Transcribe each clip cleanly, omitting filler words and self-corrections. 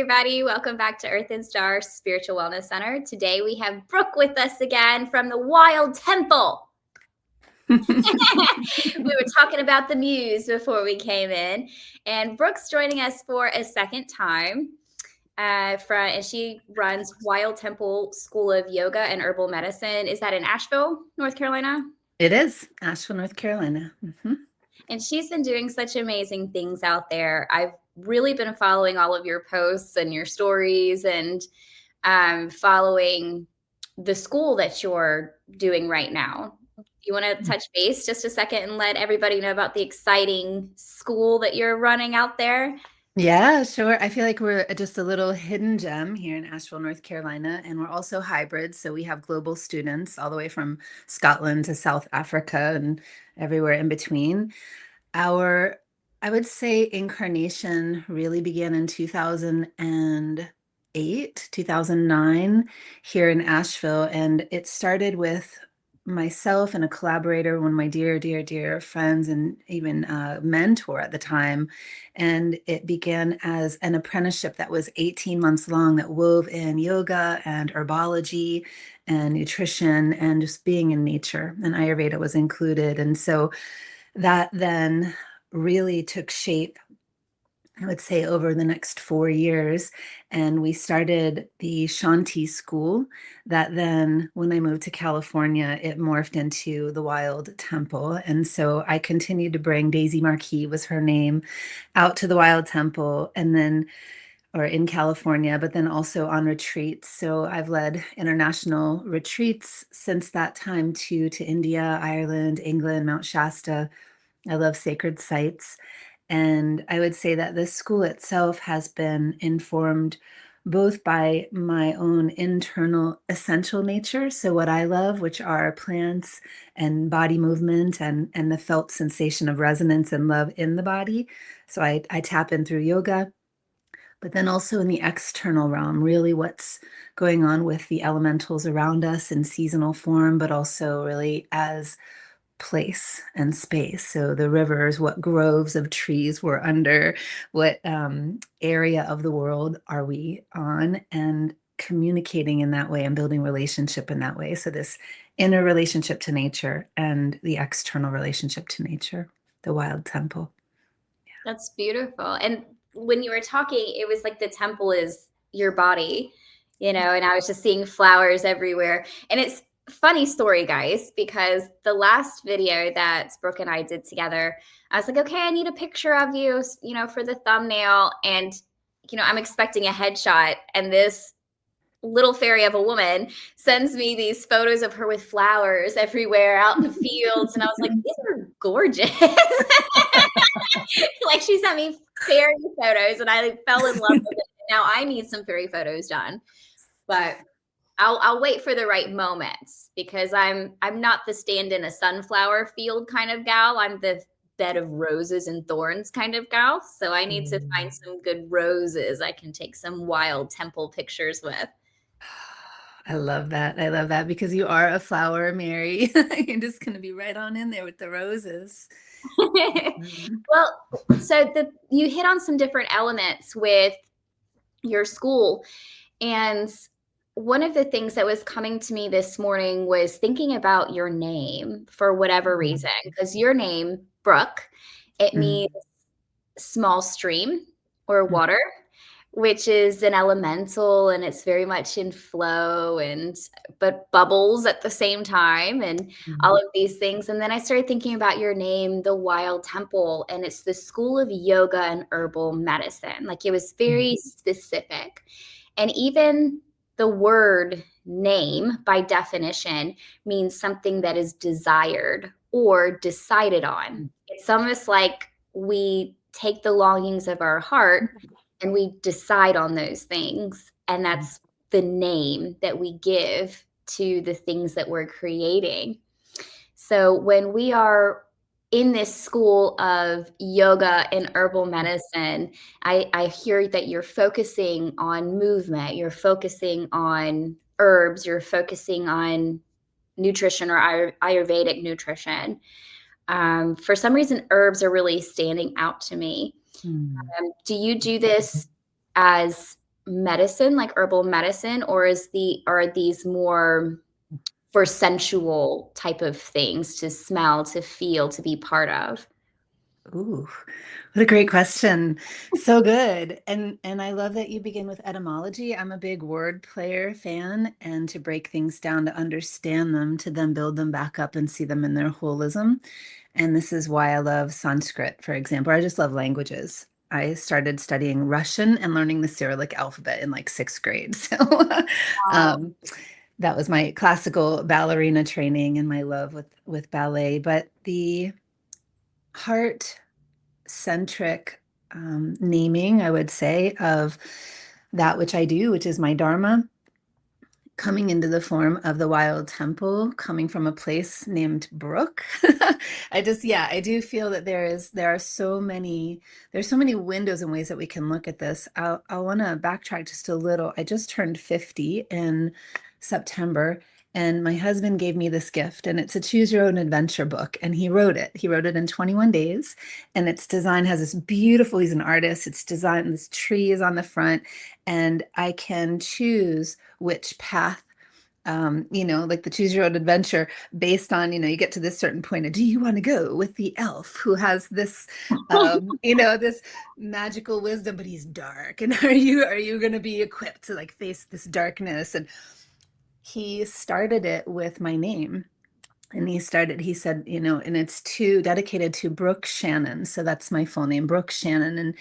everybody. Welcome back to Earth and Star Spiritual Wellness Center. Today we have Brooke with us again from the Wild Temple. We were talking about the muse before we came in, and Brooke's joining us for a second time. And she runs Wild Temple School of Yoga and Herbal Medicine. Is that in Asheville, North Carolina? It is Asheville, North Carolina. And she's been doing such amazing things out there. I've really been following all of your posts and your stories, and following the school that you're doing right now. You want to touch base just a second and let everybody know about the exciting school that you're running out there? Yeah, sure. I feel like we're just a little hidden gem here in Asheville, North Carolina, and we're also hybrid. So we have global students all the way from Scotland to South Africa and everywhere in between. Our, I would say, incarnation really began in 2008, 2009 here in Asheville, and it started with myself and a collaborator, one of my dear, dear, dear friends, and even a mentor at the time. And it began as an apprenticeship that was 18 months long that wove in yoga and herbology and nutrition and just being in nature. And Ayurveda was included. And so that then really took shape, I would say, over the next 4 years. And we started the Shanti School that then, when I moved to California, it morphed into the Wild Temple. And so I continued to bring Daisy Marquis, was her name, out to the Wild Temple and then, or in California, but then also on retreats. So I've led international retreats since that time to India, Ireland, England, Mount Shasta. I love sacred sites. And I would say that this school itself has been informed both by my own internal essential nature. So what I love, which are plants and body movement and the felt sensation of resonance and love in the body. So I tap in through yoga, but then also in the external realm, really what's going on with the elementals around us in seasonal form, but also really as place and space. So the rivers, what groves of trees we're under, what area of the world are we on, and communicating in that way and building relationship in that way. So this inner relationship to nature and the external relationship to nature, the Wild Temple. That's beautiful. And when you were talking, it was like the temple is your body, and I was just seeing flowers everywhere. And it's a funny story, guys, because the last video that Brooke and I did together, I was like, okay, I need a picture of you, for the thumbnail. And, I'm expecting a headshot, and this little fairy of a woman sends me these photos of her with flowers everywhere out in the fields. And I was like, these are gorgeous. Like, she sent me fairy photos, and I fell in love with it. Now I need some fairy photos done, but I'll wait for the right moments, because I'm not the stand in a sunflower field kind of gal. I'm the bed of roses and thorns kind of gal. So I need to find some good roses I can take some Wild Temple pictures with. I love that. I love that, because you are a flower, Mary. You're just going to be right on in there with the roses. Well, so you hit on some different elements with your school. And one of the things that was coming to me this morning was thinking about your name for whatever reason, because your name, Brooke, it means small stream or water, which is an elemental, and it's very much in flow but bubbles at the same time, and all of these things. And then I started thinking about your name, the Wild Temple, and it's the School of Yoga and Herbal Medicine. Like, it was very specific. And even the word name, by definition, means something that is desired or decided on. It's almost like we take the longings of our heart and we decide on those things. And that's the name that we give to the things that we're creating. So when we are in this school of yoga and herbal medicine, I hear that you're focusing on movement, you're focusing on herbs, you're focusing on nutrition or Ayurvedic nutrition. For some reason, herbs are really standing out to me. Do you do this as medicine, like herbal medicine, or are these more for sensual type of things to smell, to feel, to be part of? Ooh, what a great question. So good. And I love that you begin with etymology. I'm a big word player fan, and to break things down to understand them, to then build them back up and see them in their holism. And this is why I love Sanskrit, for example. I just love languages. I started studying Russian and learning the Cyrillic alphabet in like sixth grade. So Wow. um, that was my classical ballerina training and my love with ballet. But the heart centric naming, I would say, of that which I do, which is my Dharma, coming into the form of the wild temple, coming from a place named Brooke. Yeah, I do feel that there's so many windows and ways that we can look at this. I want to backtrack just a little. I just turned 50 in September, and my husband gave me this gift, and it's a choose your own adventure book, and he wrote it. He wrote it in 21 days, and its design has this beautiful, he's an artist, it's designed, this tree is on the front, and I can choose which path, like the choose your own adventure based on, you get to this certain point of, do you want to go with the elf who has this, this magical wisdom, but he's dark, and are you going to be equipped to like face this darkness? And he started it with my name. And he said, and it's dedicated to Brooke Shannon. So that's my full name, Brooke Shannon. And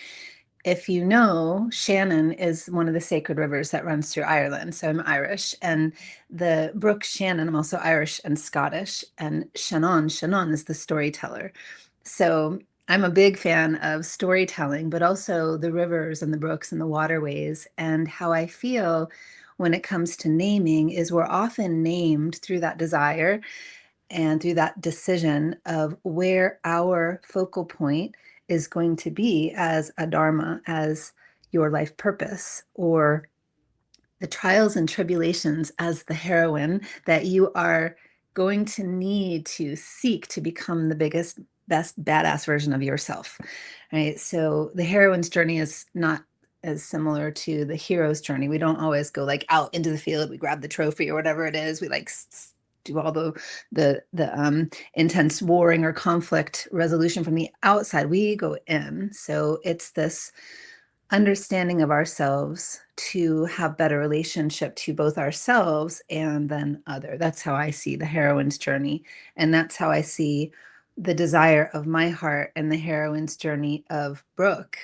if you know, Shannon is one of the sacred rivers that runs through Ireland. So I'm Irish. And the Brook Shannon, I'm also Irish and Scottish. And Shannon is the storyteller. So I'm a big fan of storytelling, but also the rivers and the brooks and the waterways. And how I feel when it comes to naming is we're often named through that desire and through that decision of where our focal point is going to be as a dharma, as your life purpose, or the trials and tribulations as the heroine that you are going to need to seek to become the biggest, best, badass version of yourself. Right. So the heroine's journey is not as similar to the hero's journey. We don't always go like out into the field, we grab the trophy or whatever it is. We like do all the intense warring or conflict resolution from the outside. We go in. So it's this understanding of ourselves to have better relationship to both ourselves and then other. That's how I see the heroine's journey, and that's how I see the desire of my heart and the heroine's journey of Brooke,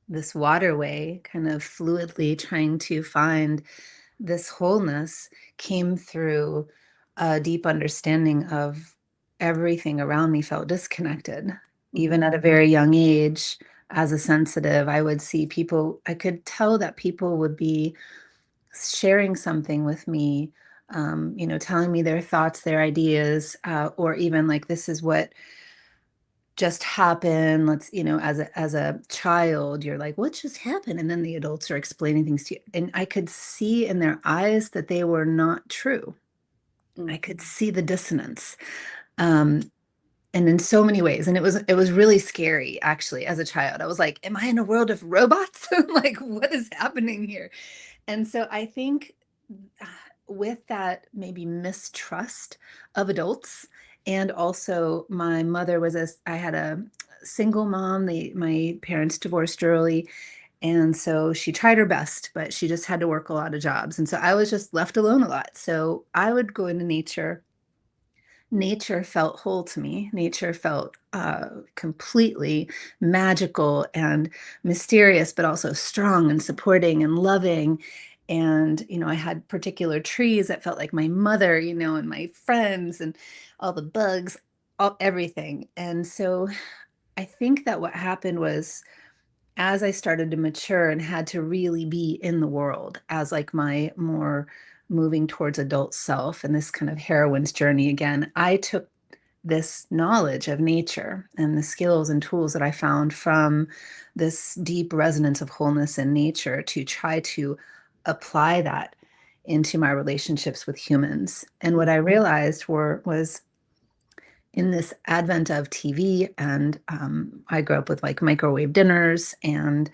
this waterway kind of fluidly trying to find this wholeness, came through a deep understanding of everything around me felt disconnected. Even at a very young age, as a sensitive, I would see people, I could tell that people would be sharing something with me, telling me their thoughts, their ideas, or even like, this is what just happened. Let's, as a child, you're like, what just happened? And then the adults are explaining things to you. And I could see in their eyes that they were not true. I could see the dissonance. Um, and in so many ways. And it was really scary, actually, as a child. I was like, am I in a world of robots? Like, what is happening here? And so I think with that maybe mistrust of adults, and also my mother I had a single mom. My parents divorced early. And so she tried her best, but she just had to work a lot of jobs. And so I was just left alone a lot. So I would go into nature. Nature felt whole to me. Nature felt completely magical and mysterious, but also strong and supporting and loving. And, I had particular trees that felt like my mother, and my friends and all the bugs, everything. And so I think that what happened was, as I started to mature and had to really be in the world as like my more moving towards adult self and this kind of heroine's journey again, I took this knowledge of nature and the skills and tools that I found from this deep resonance of wholeness in nature to try to apply that into my relationships with humans. And what I realized was in this advent of TV, and I grew up with like microwave dinners and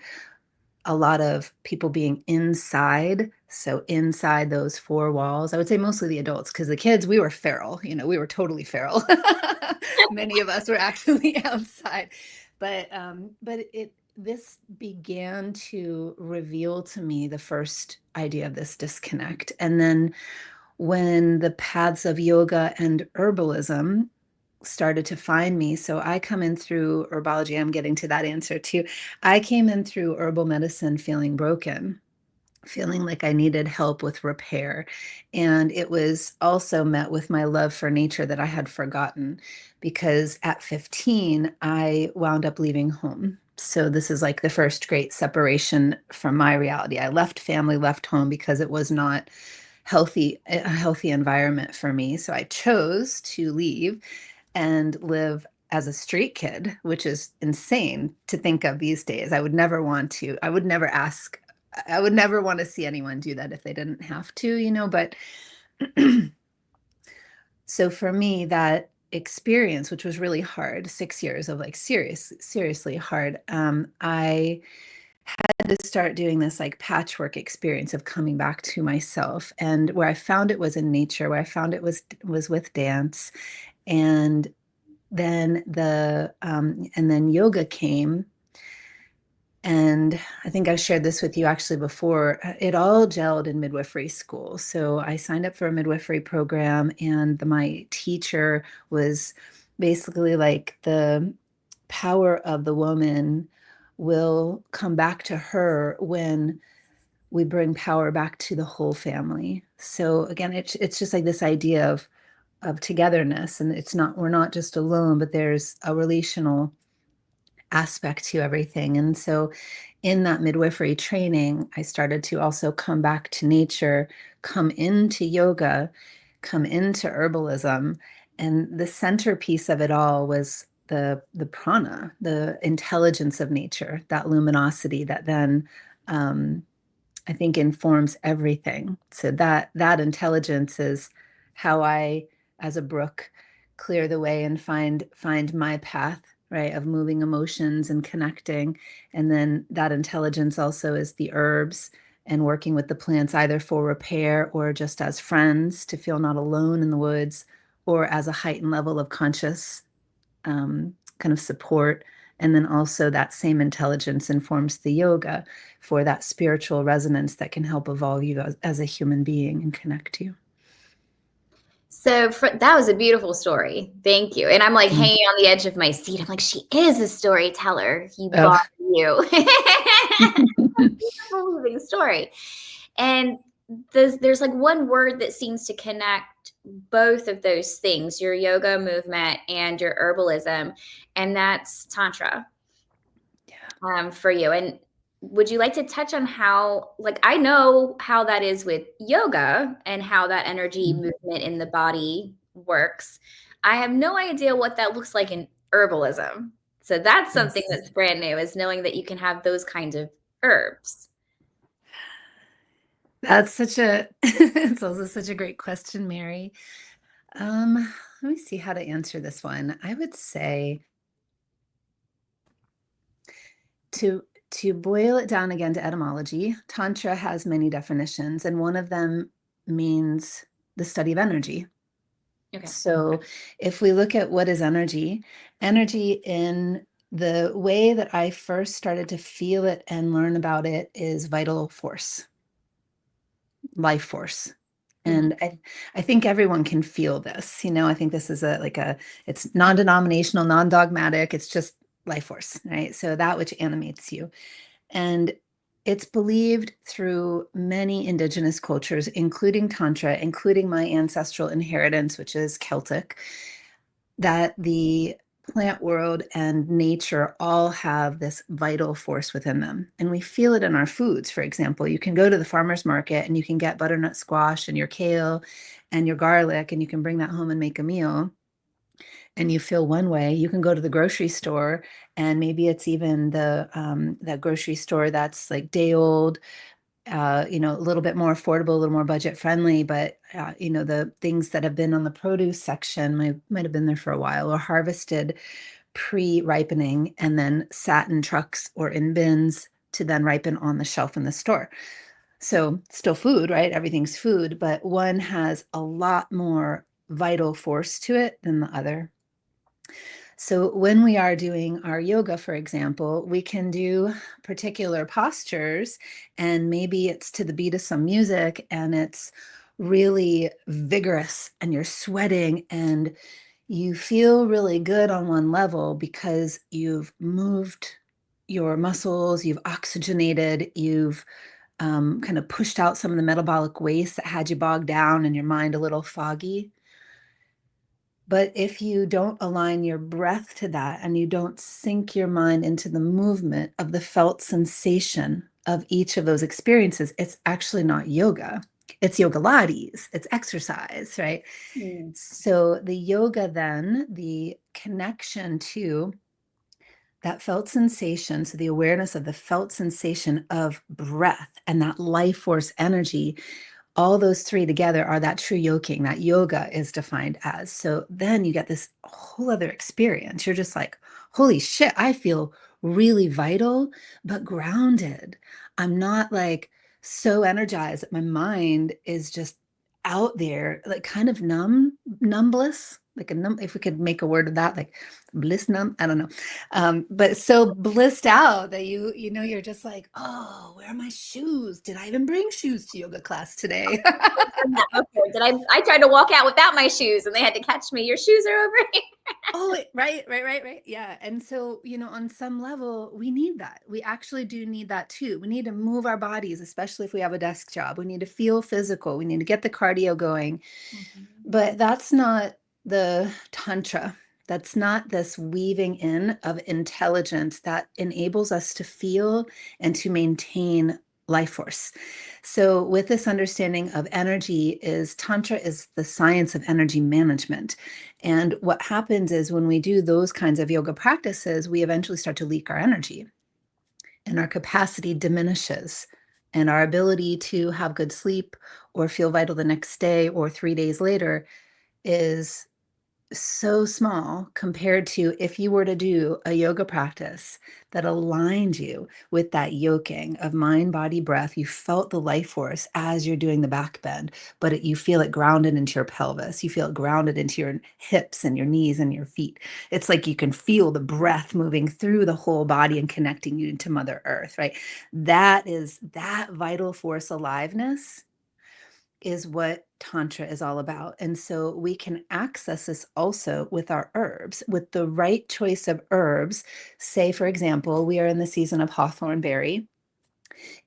a lot of people being inside. So inside those four walls, I would say mostly the adults, because the kids, we were feral, we were totally feral. Many of us were actually outside. But this began to reveal to me the first idea of this disconnect. And then when the paths of yoga and herbalism started to find me. So I come in through herbology. I'm getting to that answer too. I came in through herbal medicine feeling broken, feeling like I needed help with repair. And it was also met with my love for nature that I had forgotten, because at 15, I wound up leaving home. So this is like the first great separation from my reality. I left family, left home, because it was not a healthy environment for me. So I chose to leave and live as a street kid, which is insane to think of these days. I would never ask, I would never want to see anyone do that if they didn't have to. But so for me, that experience, which was really hard, 6 years of like seriously hard, I had to start doing this like patchwork experience of coming back to myself. And where I found it was in nature, where I found it was with dance. And then yoga came, and I think I've shared this with you actually before. It all gelled in midwifery school. So I signed up for a midwifery program, and my teacher was basically like, the power of the woman will come back to her when we bring power back to the whole family. So again, it's just like this idea of togetherness, and we're not just alone, but there's a relational aspect to everything. And so in that midwifery training, I started to also come back to nature, come into yoga, come into herbalism. And the centerpiece of it all was the prana, the intelligence of nature, that luminosity that then I think informs everything. So that intelligence is how I, as a Brooke, clear the way and find my path, right, of moving emotions and connecting. And then that intelligence also is the herbs and working with the plants, either for repair or just as friends to feel not alone in the woods, or as a heightened level of conscious kind of support. And then also that same intelligence informs the yoga for that spiritual resonance that can help evolve you as a human being and connect you. So that was a beautiful story. Thank you. And I'm like Mm. hanging on the edge of my seat. I'm like, she is a storyteller. You Oh. got you. Beautiful moving story. And there's like one word that seems to connect both of those things, your yoga movement and your herbalism, and that's Tantra. Yeah. For you. And would you like to touch on how, like, I know how that is with yoga and how that energy movement in the body works. I have no idea what that looks like in herbalism. So that's something Yes. that's brand new, is knowing that you can have those kinds of herbs. That's it's also such a great question, Mary. Let me see how to answer this one. I would say to to boil it down again to etymology, Tantra has many definitions, and one of them means the study of energy. Okay. So if we look at what is energy, energy in the way that I first started to feel it and learn about it is vital force, life force. Mhm. And I think everyone can feel this. I think this is it's non-denominational, non-dogmatic. It's just life force, right? So that which animates you. And it's believed through many indigenous cultures, including Tantra, including my ancestral inheritance, which is Celtic, that the plant world and nature all have this vital force within them. And we feel it in our foods. For example, you can go to the farmer's market and you can get butternut squash and your kale and your garlic, and you can bring that home and make a meal. And you feel one way. You can go to the grocery store, and maybe it's even that grocery store that's like day old, a little bit more affordable, a little more budget friendly, but the things that have been on the produce section might have been there for a while, or harvested pre-ripening and then sat in trucks or in bins to then ripen on the shelf in the store. So still food, right? Everything's food, but one has a lot more vital force to it than the other. So when we are doing our yoga, for example, we can do particular postures, and maybe it's to the beat of some music and it's really vigorous and you're sweating and you feel really good on one level because you've moved your muscles, you've oxygenated, you've kind of pushed out some of the metabolic waste that had you bogged down and your mind a little foggy. But if you don't align your breath to that and you don't sink your mind into the movement of the felt sensation of each of those experiences, it's actually not yoga. It's yoga lattes, it's exercise, right? Mm. So the yoga, then, the connection to that felt sensation, so the awareness of the felt sensation of breath and that life force energy, all those three together are that true yoking that yoga is defined as. So then you get this whole other experience. You're just like, holy shit, I feel really vital, but grounded. I'm not like so energized that my mind is just out there, like kind of numb bliss, like a numb, if we could make a word of that, like bliss numb, I don't know. But so blissed out that you're just like, oh, where are my shoes? Did I even bring shoes to yoga class today? Okay. I tried to walk out without my shoes and they had to catch me. Your shoes are over here. Oh, right. Yeah. And so, on some level, we need that. We actually do need that too. We need to move our bodies, especially if we have a desk job. We need to feel physical. We need to get the cardio going. Mhm. But that's not the Tantra. That's not this weaving in of intelligence that enables us to feel and to maintain life force. So, with this understanding of energy, is Tantra is the science of energy management. And what happens is when we do those kinds of yoga practices, we eventually start to leak our energy and our capacity diminishes. And our ability to have good sleep or feel vital the next day or 3 days later is so small compared to if you were to do a yoga practice that aligned you with that yoking of mind, body, breath. You felt the life force as you're doing the back bend, but you feel it grounded into your pelvis. You feel it grounded into your hips and your knees and your feet. It's like you can feel the breath moving through the whole body and connecting you to Mother Earth, right? That vital force aliveness is what Tantra is all about. And so we can access this also with our herbs, with the right choice of herbs. Say, for example, we are in the season of hawthorn berry.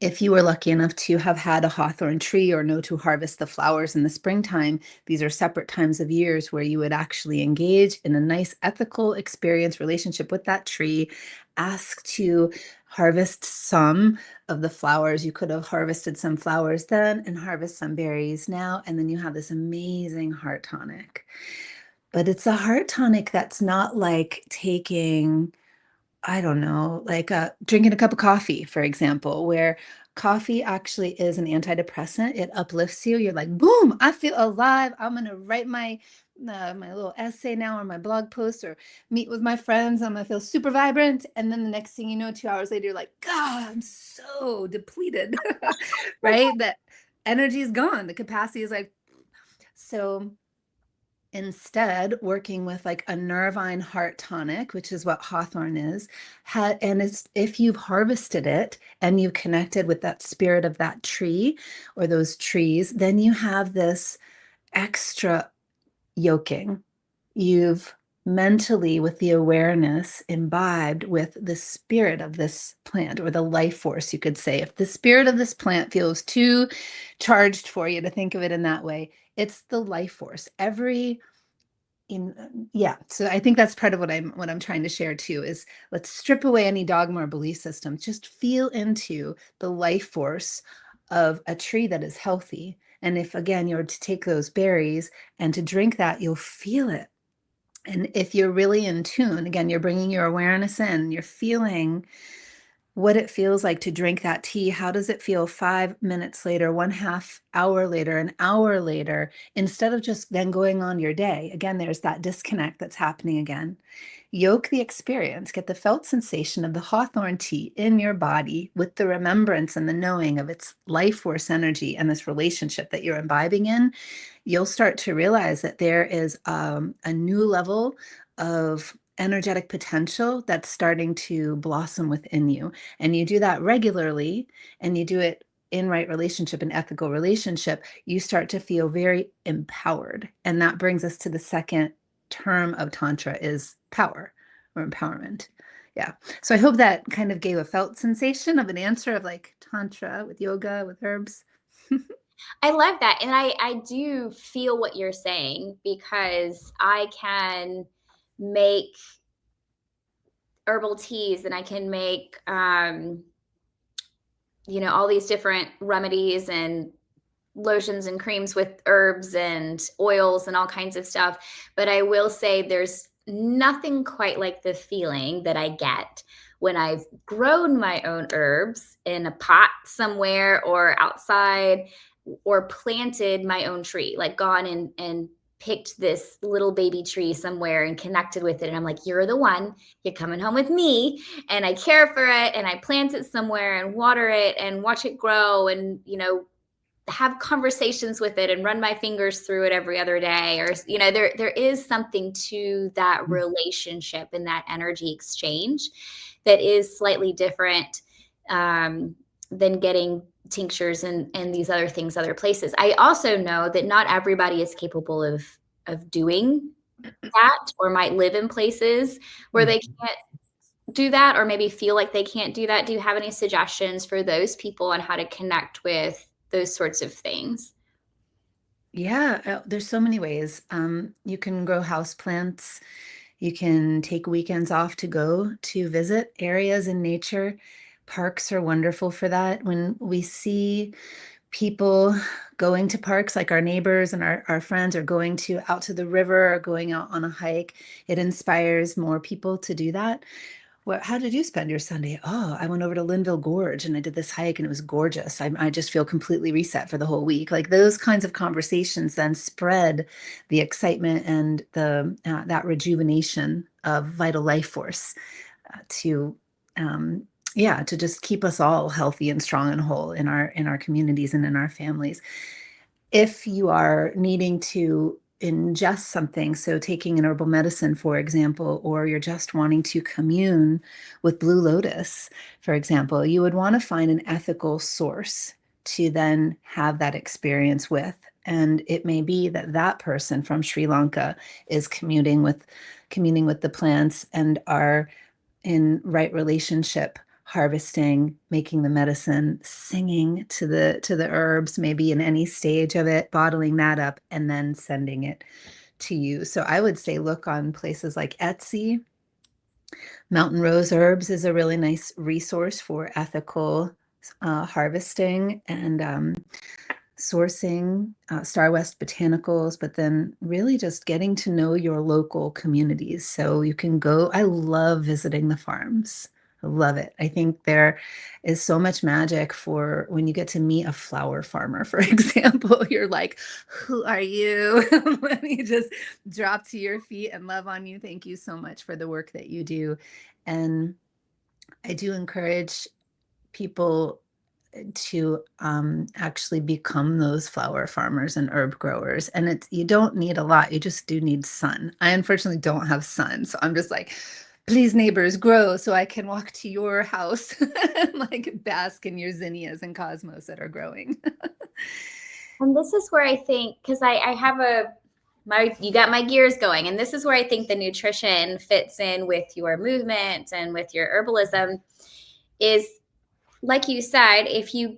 If you were lucky enough to have had a hawthorn tree or know to harvest the flowers in the springtime, these are separate times of years where you would actually engage in a nice ethical experience relationship with that tree. Ask to harvest some of the flowers. You could have harvested some flowers then and harvest some berries now, and then you have this amazing heart tonic. But it's a heart tonic that's not like taking, I don't know, like drinking a cup of coffee, for example, where coffee actually is an antidepressant. It uplifts you. You're like, boom, I feel alive. I'm gonna write my little essay now or my blog post or meet with my friends. I'm gonna feel super vibrant. And then the next thing you know, 2 hours later, you're like, God, I'm so depleted, right? That energy is gone. The capacity is like, so instead working with like a nervine heart tonic, which is what hawthorn is, and it's if you've harvested it and you've connected with that spirit of that tree or those trees, then you have this extra yoking. You've mentally, with the awareness, imbibed with the spirit of this plant or the life force, you could say. If the spirit of this plant feels too charged for you to think of it in that way, it's the life force. Yeah, so I think that's part of what I'm trying to share too, is let's strip away any dogma or belief system. Just feel into the life force of a tree that is healthy. And if again you're to take those berries and to drink that, you'll feel it. And if you're really in tune, again, you're bringing your awareness in, you're feeling what it feels like to drink that tea. How does it feel 5 minutes later, 1/2 hour later, an hour later, instead of just then going on your day? Again, there's that disconnect that's happening again. Yoke the experience, get the felt sensation of the hawthorn tea in your body with the remembrance and the knowing of its life force energy and this relationship that you're imbibing in. You'll start to realize that there is a new level of energetic potential that's starting to blossom within you. And you do that regularly, and you do it in right relationship and ethical relationship, you start to feel very empowered. And that brings us to the second term of Tantra is power or empowerment. Yeah. So I hope that kind of gave a felt sensation of an answer of like Tantra with yoga, with herbs. I love that. And I do feel what you're saying, because I can make herbal teas and I can make, all these different remedies and lotions and creams with herbs and oils and all kinds of stuff. But I will say there's nothing quite like the feeling that I get when I've grown my own herbs in a pot somewhere or outside, or planted my own tree, like gone and picked this little baby tree somewhere and connected with it. And I'm like, you're the one, you're coming home with me. And I care for it and I plant it somewhere and water it and watch it grow and, have conversations with it and run my fingers through it every other day. Or, there is something to that relationship and that energy exchange that is slightly different, than getting tinctures and these other things other places. I also know that not everybody is capable of doing that, or might live in places where they can't do that, or maybe feel like they can't do that. Do you have any suggestions for those people on how to connect with those sorts of things? Yeah, there's so many ways. You can grow house plants. You can take weekends off to go to visit areas in nature. Parks are wonderful for that. When we see people going to parks, like our neighbors and our friends are going to out to the river or going out on a hike, it inspires more people to do that. How did you spend your Sunday? Oh, I went over to Linville Gorge and I did this hike and it was gorgeous. I just feel completely reset for the whole week. Like those kinds of conversations then spread the excitement and the that rejuvenation of vital life force to yeah, to just keep us all healthy and strong and whole in our communities and in our families. If you are needing to ingest something, so taking an herbal medicine, for example, or you're just wanting to commune with Blue Lotus, for example, you would want to find an ethical source to then have that experience with. And it may be that that person from Sri Lanka is communing with the plants and are in right relationship, harvesting, making the medicine, singing to the herbs, maybe in any stage of it, bottling that up, and then sending it to you. So I would say look on places like Etsy. Mountain Rose Herbs is a really nice resource for ethical harvesting and sourcing, Star West Botanicals, but then really just getting to know your local communities. So you can go, I love visiting the farms. I love it. I think there is so much magic for when you get to meet a flower farmer, for example. You're like, who are you? Let me just drop to your feet and love on you. Thank you so much for the work that you do. And I do encourage people to actually become those flower farmers and herb growers. And it's you don't need a lot. You just do need sun. I unfortunately don't have sun, so I'm just like, please neighbors grow so I can walk to your house and like bask in your zinnias and cosmos that are growing. And this is where I think, because I have you got my gears going. And this is where I think the nutrition fits in with your movement and with your herbalism is, like you said, if you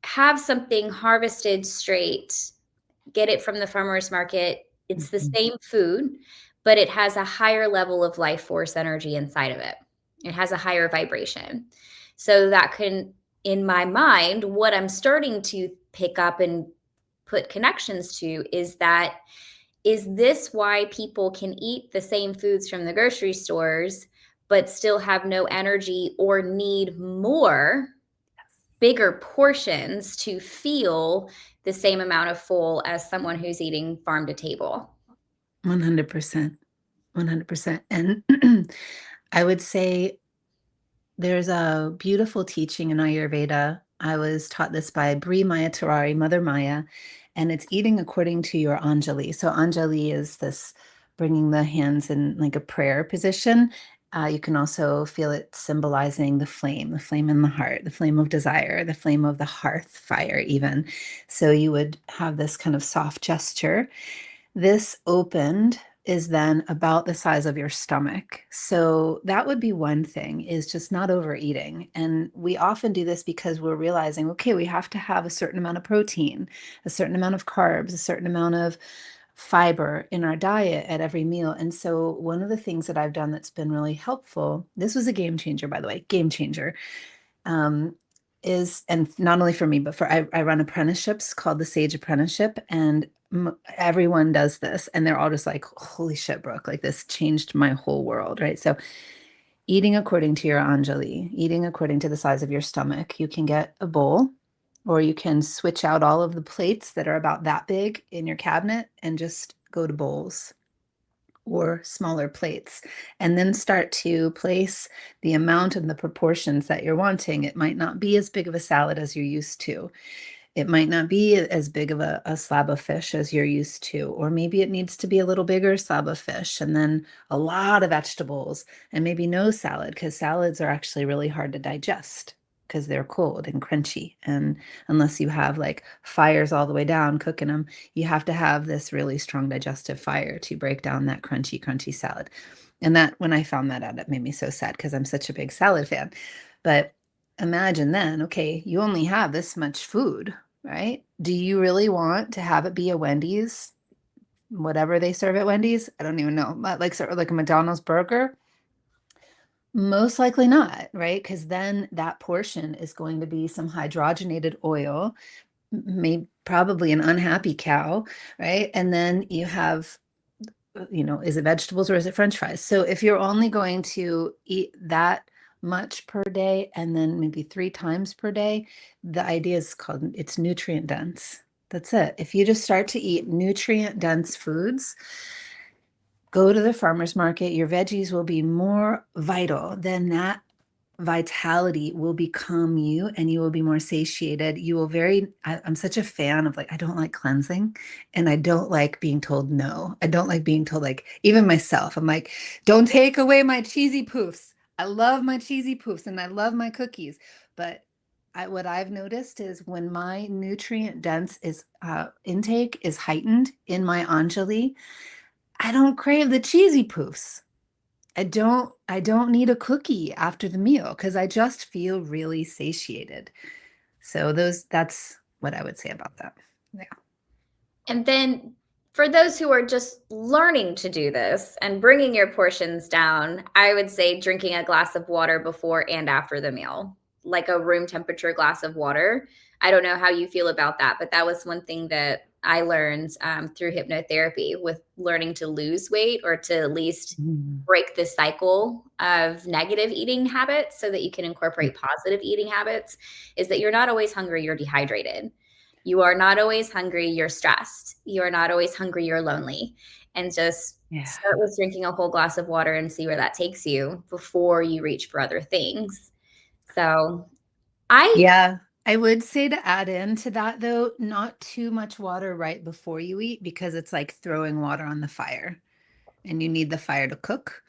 have something harvested straight, get it from the farmer's market, it's the Mhm. same food, but it has a higher level of life force energy inside of it. It has a higher vibration. So that can, in my mind, what I'm starting to pick up and put connections to is this why people can eat the same foods from the grocery stores, but still have no energy or need more bigger portions to feel the same amount of full as someone who's eating farm to table. 100%. 100%. And I would say there's a beautiful teaching in Ayurveda. I was taught this by Bri Maya Tarari, Mother Maya, and it's eating according to your Anjali. So Anjali is this bringing the hands in like a prayer position. You can also feel it symbolizing the flame in the heart, the flame of desire, the flame of the hearth fire, even. So you would have this kind of soft gesture. This opened is then about the size of your stomach. So that would be one thing, is just not overeating. And we often do this because we're realizing, okay, we have to have a certain amount of protein, a certain amount of carbs, a certain amount of fiber in our diet at every meal. And so one of the things that I've done that's been really helpful, this was a game changer, by the way, game changer, is, and not only for me, but I run apprenticeships called the Sage Apprenticeship, and everyone does this, and they're all just like, holy shit, Brooke, like this changed my whole world, right? So eating according to your Anjali, eating according to the size of your stomach. You can get a bowl, or you can switch out all of the plates that are about that big in your cabinet and just go to bowls or smaller plates, and then start to place the amount and the proportions that you're wanting. It might not be as big of a salad as you're used to. It might not be as big of a slab of fish as you're used to, or maybe it needs to be a little bigger slab of fish and then a lot of vegetables and maybe no salad, because salads are actually really hard to digest because they're cold and crunchy. And unless you have like fires all the way down cooking them, you have to have this really strong digestive fire to break down that crunchy, crunchy salad. And that, when I found that out, it made me so sad because I'm such a big salad fan. But imagine then, okay, you only have this much food, right? Do you really want to have it be a Wendy's, whatever they serve at Wendy's? I don't even know. Like sort of like a McDonald's burger? Most likely not, right? Because then that portion is going to be some hydrogenated oil, maybe probably an unhappy cow, right? And then you have, is it vegetables or is it French fries? So if you're only going to eat that much per day and then maybe 3 times per day, the idea is called, it's nutrient dense. That's it. If you just start to eat nutrient dense foods, go to the farmer's market, your veggies will be more vital. Then that vitality will become you, and you will be more satiated. I'm such a fan of, like, I don't like cleansing, and I don't like being told no. I don't like being told, like, even myself, I'm like, don't take away my cheesy poofs. I love my cheesy poofs and I love my cookies. But what I've noticed is when my nutrient dense intake is heightened in my Anjali, I don't crave the cheesy poofs. I don't need a cookie after the meal because I just feel really satiated. So that's what I would say about that. Yeah. And then for those who are just learning to do this and bringing your portions down, I would say drinking a glass of water before and after the meal, like a room temperature glass of water. I don't know how you feel about that, but that was one thing that I learned through hypnotherapy, with learning to lose weight, or to at least break the cycle of negative eating habits so that you can incorporate positive eating habits, is that you're not always hungry, you're dehydrated. You are not always hungry, you're stressed. You are not always hungry, you're lonely. And just start with drinking a whole glass of water and see where that takes you before you reach for other things. So Yeah. I would say to add into that, though, not too much water right before you eat, because it's like throwing water on the fire and you need the fire to cook.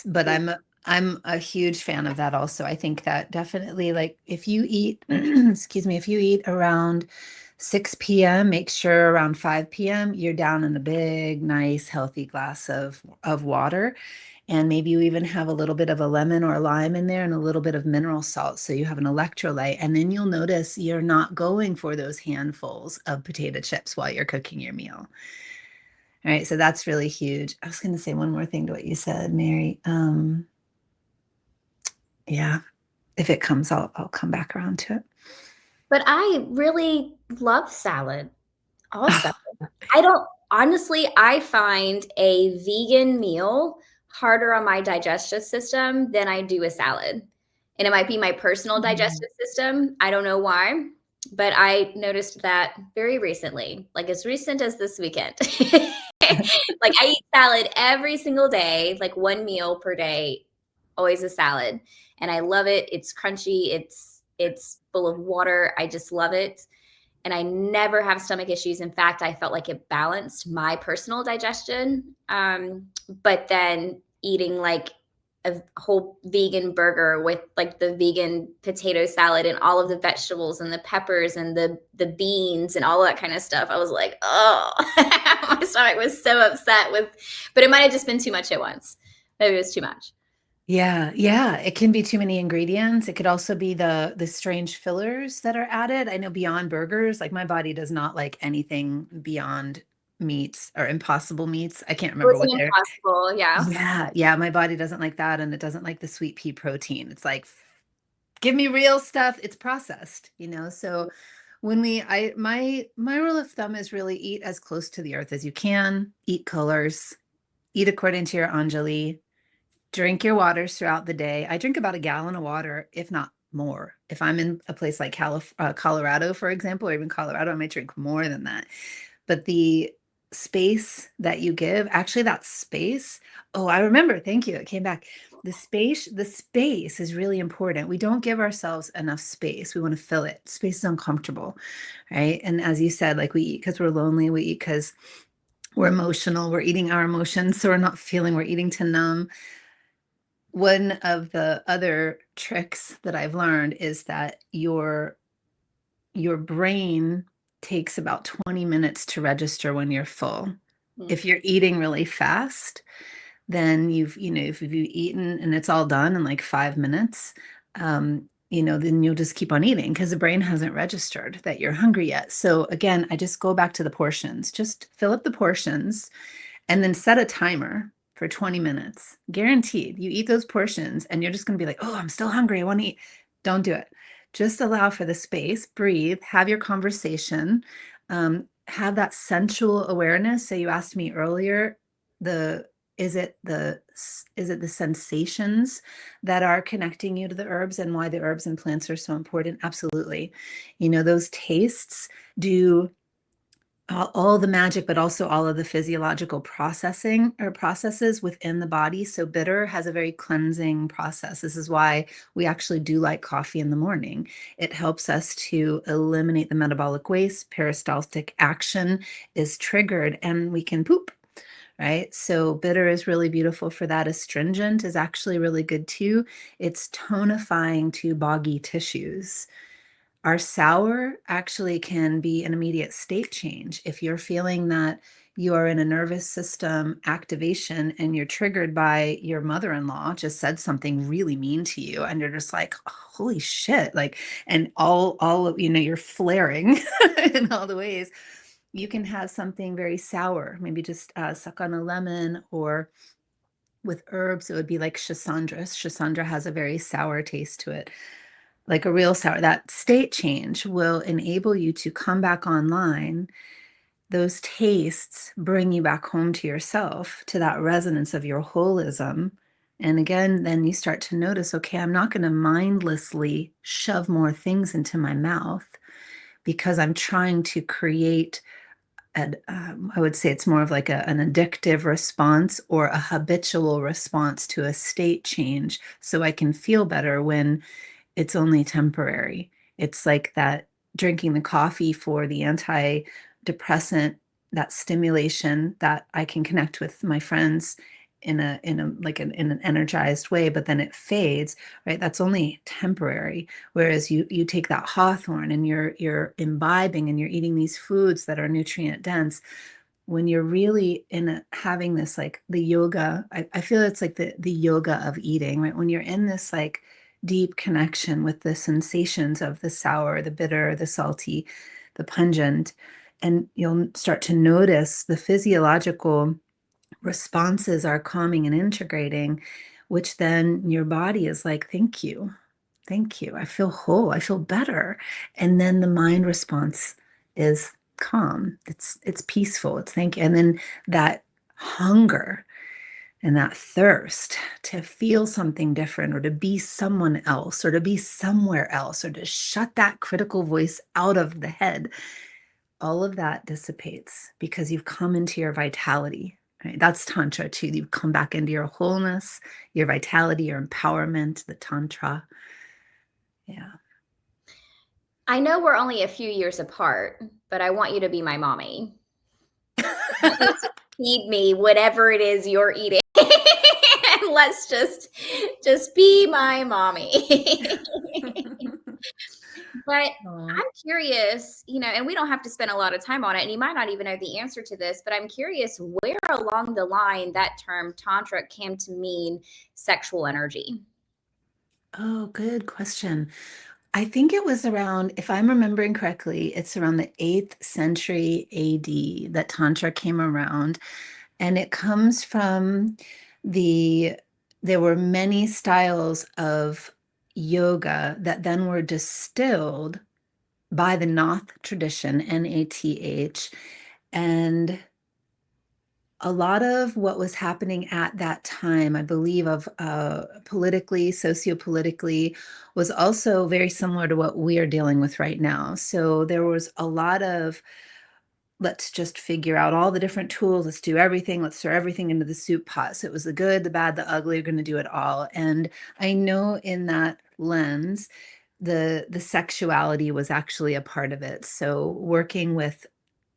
But I'm a huge fan of that also. I think that definitely, like, if you eat, excuse me, if you eat around 6 p.m., make sure around 5 p.m. you're down in a big, nice, healthy glass of water. And maybe you even have a little bit of a lemon or a lime in there and a little bit of mineral salt. So you have an electrolyte. And then you'll notice you're not going for those handfuls of potato chips while you're cooking your meal. All right. So that's really huge. I was going to say one more thing to what you said, Mary. Yeah. If it comes, I'll come back around to it. But I really love salad also. I find a vegan meal harder on my digestive system than I do a salad. And it might be my personal digestive system. I don't know why, but I noticed that very recently, like as recent as this weekend. Like I eat salad every single day, like one meal per day, always a salad. And I love it. It's crunchy. It's full of water. I just love it. And I never have stomach issues. In fact, I felt like it balanced my personal digestion. But then eating like a whole vegan burger with like the vegan potato salad and all of the vegetables and the peppers and the beans and all of that kind of stuff, I was like, oh, my stomach was so upset with, but it might have just been too much at once. Maybe it was too much. Yeah, yeah, it can be too many ingredients. It could also be the strange fillers that are added. I know beyond burgers, like my body does not like anything beyond meats or impossible meats. I can't remember what Protein they're. impossible, yeah. Yeah, yeah, my body doesn't like that, and it doesn't like the sweet pea protein. It's like, give me real stuff. It's processed, you know. So when my rule of thumb is really eat as close to the earth as you can, eat colors, eat according to your Anjali, drink your waters throughout the day. I drink about a gallon of water, if not more. If I'm in a place like Colorado, for example, or even Colorado, I might drink more than that. But the space that you give, actually that space, oh, I remember, thank you, it came back. The space is really important. We don't give ourselves enough space. We want to fill it. Space is uncomfortable, right? And as you said, like we eat because we're lonely, we eat because we're emotional, we're eating our emotions, so we're not feeling, we're eating to numb. One of the other tricks that I've learned is that your brain takes about 20 minutes to register when you're full. Mm. If you're eating really fast, then if you've eaten and it's all done in like 5 minutes, then you'll just keep on eating because the brain hasn't registered that you're hungry yet. So again, I just go back to the portions. Just fill up the portions and then set a timer for 20 minutes. Guaranteed. You eat those portions and you're just going to be like, oh, I'm still hungry. I want to eat. Don't do it. Just allow for the space, breathe, have your conversation, have that sensual awareness. So you asked me earlier, the is it the sensations that are connecting you to the herbs and why the herbs and plants are so important? Absolutely. Those tastes do all the magic, but also all of the physiological processing or processes within the body. So bitter has a very cleansing process. This is why we actually do like coffee in the morning. It helps us to eliminate the metabolic waste. Peristaltic action is triggered and we can poop. Right. So bitter is really beautiful for that. Astringent is actually really good too. It's tonifying to boggy tissues. Our sour actually can be an immediate state change. If you're feeling that you are in a nervous system activation and you're triggered by your mother-in-law just said something really mean to you and you're just like, holy shit, like, and all of, you're flaring in all the ways, you can have something very sour, maybe just suck on a lemon, or with herbs, it would be like Shisandra. Shisandra has a very sour taste to it, like a real sour. That state change will enable you to come back online. Those tastes bring you back home to yourself, to that resonance of your holism. And again, then you start to notice, okay, I'm not going to mindlessly shove more things into my mouth because I'm trying to create I would say it's more of like an addictive response or a habitual response to a state change so I can feel better when it's only temporary. It's like that drinking the coffee for the antidepressant, that stimulation that I can connect with my friends in an energized way, but then it fades, right? That's only temporary. Whereas you take that hawthorn and you're imbibing and you're eating these foods that are nutrient dense. When you're really having this, like the yoga, I feel it's like the yoga of eating, right? When you're in this like deep connection with the sensations of the sour, the bitter, the salty, the pungent, and you'll start to notice the physiological responses are calming and integrating, which then your body is like, thank you. Thank you. I feel whole. I feel better. And then the mind response is calm. It's peaceful. It's thank you. And then that hunger, And that thirst to feel something different or to be someone else or to be somewhere else or to shut that critical voice out of the head, all of that dissipates because you've come into your vitality. Right? That's Tantra too. You've come back into your wholeness, your vitality, your empowerment, the Tantra. Yeah. I know we're only a few years apart, but I want you to be my mommy. I want you to feed me whatever it is you're eating. And let's just be my mommy. But Oh. I'm curious, and we don't have to spend a lot of time on it, and you might not even know the answer to this, but I'm curious where along the line that term tantra came to mean sexual energy. Oh, good question. I think it was around, if I'm remembering correctly, it's around the 8th century AD that Tantra came around. And it comes from the, there were many styles of yoga that then were distilled by the Nath tradition, Nath. And a lot of what was happening at that time, I believe, of politically, sociopolitically, was also very similar to what we are dealing with right now. So there was a lot of let's just figure out all the different tools. Let's do everything. Let's throw everything into the soup pot. So it was the good, the bad, the ugly. You're going to do it all. And I know in that lens, the sexuality was actually a part of it. So working with,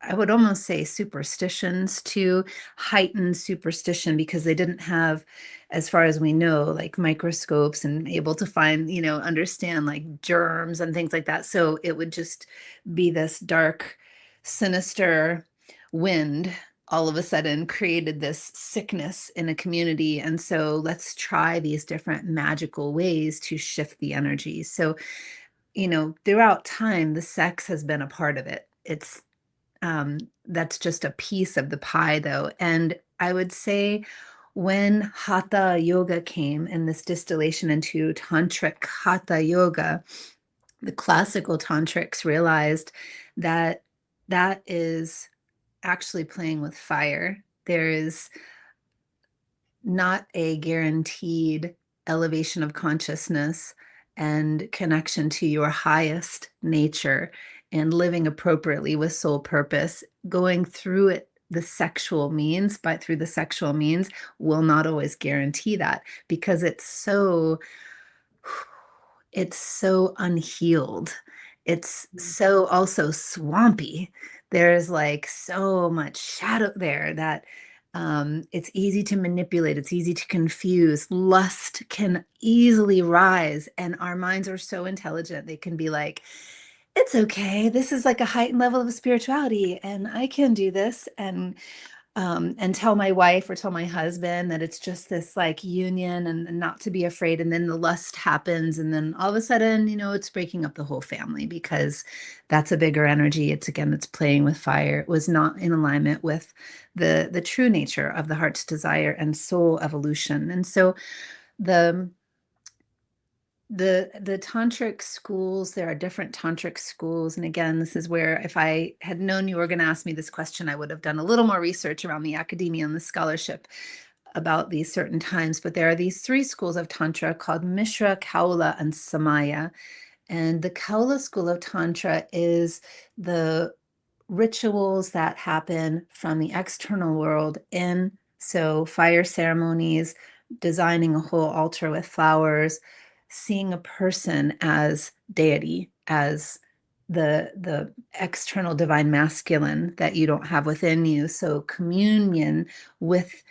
I would almost say superstitions to heighten superstition because they didn't have, as far as we know, like microscopes and able to find, understand like germs and things like that. So it would just be this dark, sinister wind all of a sudden created this sickness in a community. And so let's try these different magical ways to shift the energy. So, throughout time, the sex has been a part of it. It's that's just a piece of the pie, though. And I would say when Hatha yoga came and this distillation into tantric Hatha yoga, the classical tantrics realized that that is actually playing with fire. There is not a guaranteed elevation of consciousness and connection to your highest nature and living appropriately with soul purpose, going through it the sexual means, but through the sexual means will not always guarantee that because it's so unhealed. It's so also swampy. There's like so much shadow there that it's easy to manipulate. It's easy to confuse. Lust can easily rise, and our minds are so intelligent. They can be like, it's okay. This is like a heightened level of spirituality, and I can do this. And tell my wife or tell my husband that it's just this like union and not to be afraid. And then the lust happens. And then all of a sudden, it's breaking up the whole family because that's a bigger energy. It's playing with fire. It was not in alignment with the true nature of the heart's desire and soul evolution. And so the the tantric schools, there are different tantric schools. And again, this is where if I had known you were going to ask me this question, I would have done a little more research around the academia and the scholarship about these certain times. But there are these 3 schools of tantra called Mishra, Kaula, and Samaya. And the Kaula school of tantra is the rituals that happen from the external world in, so fire ceremonies, designing a whole altar with flowers, seeing a person as deity, as the external divine masculine that you don't have within you. So communion with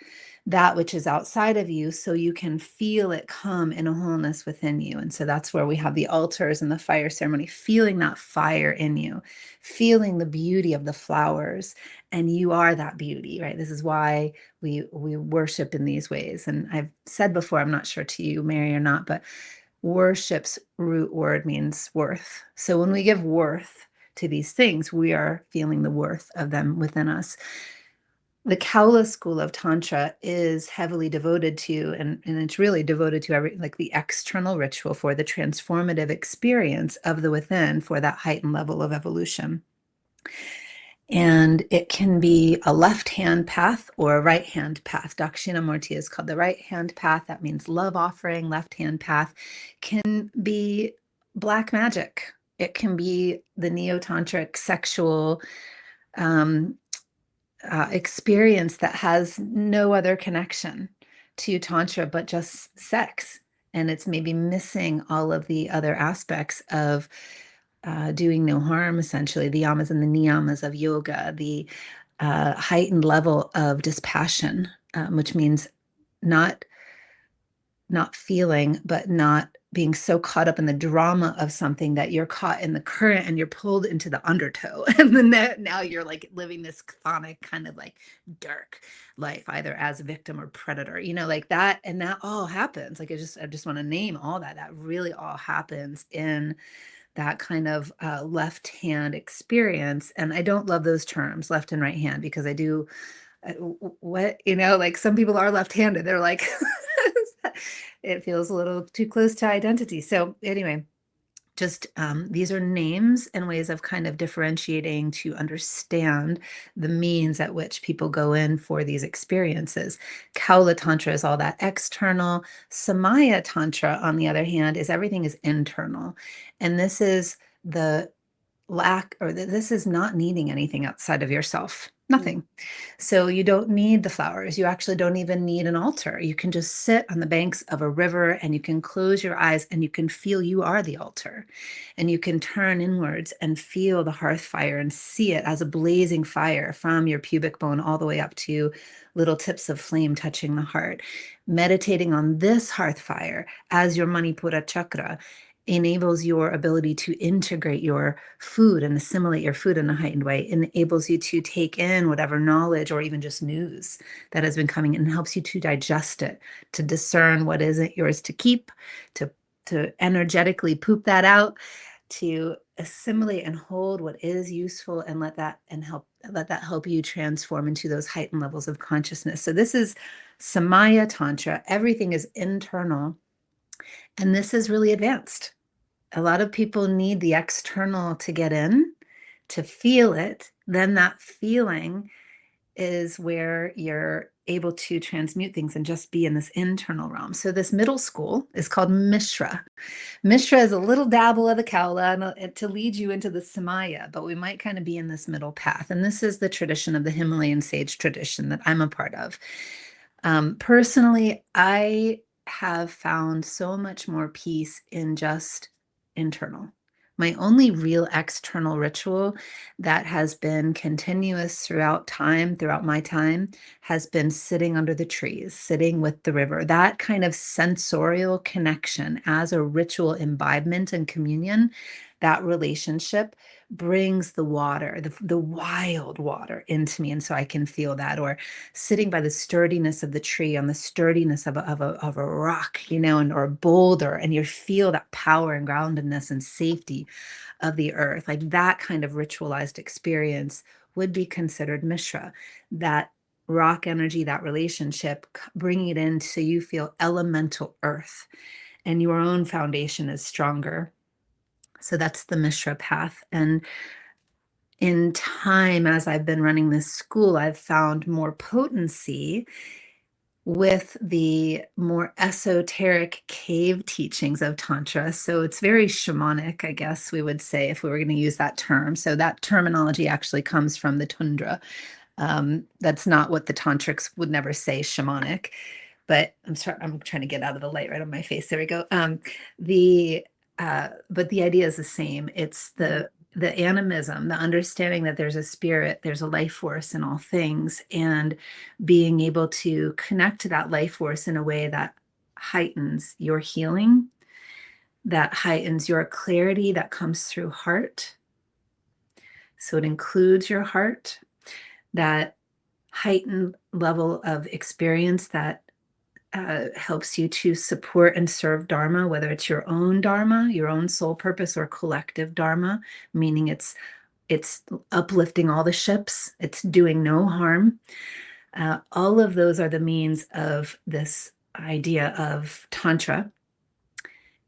that which is outside of you so you can feel it come in a wholeness within you. And so that's where we have the altars and the fire ceremony, feeling that fire in you, feeling the beauty of the flowers, and you are that beauty, right? This is why we worship in these ways. And I've said before, I'm not sure to you, Mary, or not, but worship's root word means worth. So when we give worth to these things, we are feeling the worth of them within us. The Kaula school of Tantra is heavily devoted to, and it's really devoted to every, like the external ritual for the transformative experience of the within for that heightened level of evolution. And it can be a left hand path or a right hand path. Dakshinamurti is called the right hand path. That means love offering. Left hand path can be black magic. It can be the neo tantric sexual um, experience that has no other connection to Tantra but just sex. And it's maybe missing all of the other aspects of doing no harm, essentially, the yamas and the niyamas of yoga, the heightened level of dispassion, which means not not feeling, but not being so caught up in the drama of something that you're caught in the current and you're pulled into the undertow. And then now you're like living this chthonic kind of like dark life, either as a victim or predator, like that. And that all happens. Like I just want to name all that. That really all happens in that kind of left hand experience. And I don't love those terms, left and right hand, because I do what, like some people are left-handed. They're like, it feels a little too close to identity. So anyway, just these are names and ways of kind of differentiating to understand the means at which people go in for these experiences. Kaula Tantra is all that external. Samaya Tantra, on the other hand, is everything is internal. And this is the this is not needing anything outside of yourself. Nothing. So you don't need the flowers. You actually don't even need an altar. You can just sit on the banks of a river and you can close your eyes and you can feel you are the altar. And you can turn inwards and feel the hearth fire and see it as a blazing fire from your pubic bone all the way up to little tips of flame touching the heart. Meditating on this hearth fire as your Manipura chakra enables your ability to integrate your food and assimilate your food in a heightened way, enables you to take in whatever knowledge or even just news that has been coming and helps you to digest it, to discern what isn't yours to keep, to energetically poop that out, to assimilate and hold what is useful and let that help you transform into those heightened levels of consciousness. So this is Samaya Tantra. Everything is internal, and this is really advanced. A lot of people need the external to get in, to feel it. Then that feeling is where you're able to transmute things and just be in this internal realm. So this middle school is called Mishra. Mishra is a little dabble of the Kaula to lead you into the Samaya, but we might kind of be in this middle path. And this is the tradition of the Himalayan sage tradition that I'm a part of. Personally, I have found so much more peace in just internal. My only real external ritual that has been continuous throughout my time, has been sitting under the trees, sitting with the river. That kind of sensorial connection as a ritual imbibement and communion, that relationship brings the water, the wild water into me. And so I can feel that. Or sitting by the sturdiness of the tree, on the sturdiness of a rock, or a boulder, and you feel that power and groundedness and safety of the earth. Like that kind of ritualized experience would be considered Mishra. That rock energy, that relationship, bringing it in so you feel elemental earth and your own foundation is stronger. So that's the Mishra path. And in time, as I've been running this school, I've found more potency with the more esoteric cave teachings of Tantra. So it's very shamanic, I guess we would say, if we were going to use that term. So that terminology actually comes from the tundra. That's not what the tantrics would never say, shamanic. But I'm trying to get out of the light right on my face. There we go. But the idea is the same. It's the animism, the understanding that there's a spirit, there's a life force in all things, and being able to connect to that life force in a way that heightens your healing, that heightens your clarity that comes through heart. So it includes your heart, that heightened level of experience that helps you to support and serve Dharma, whether it's your own Dharma, your own soul purpose, or collective Dharma, meaning it's uplifting all the ships, it's doing no harm. All of those are the means of this idea of Tantra.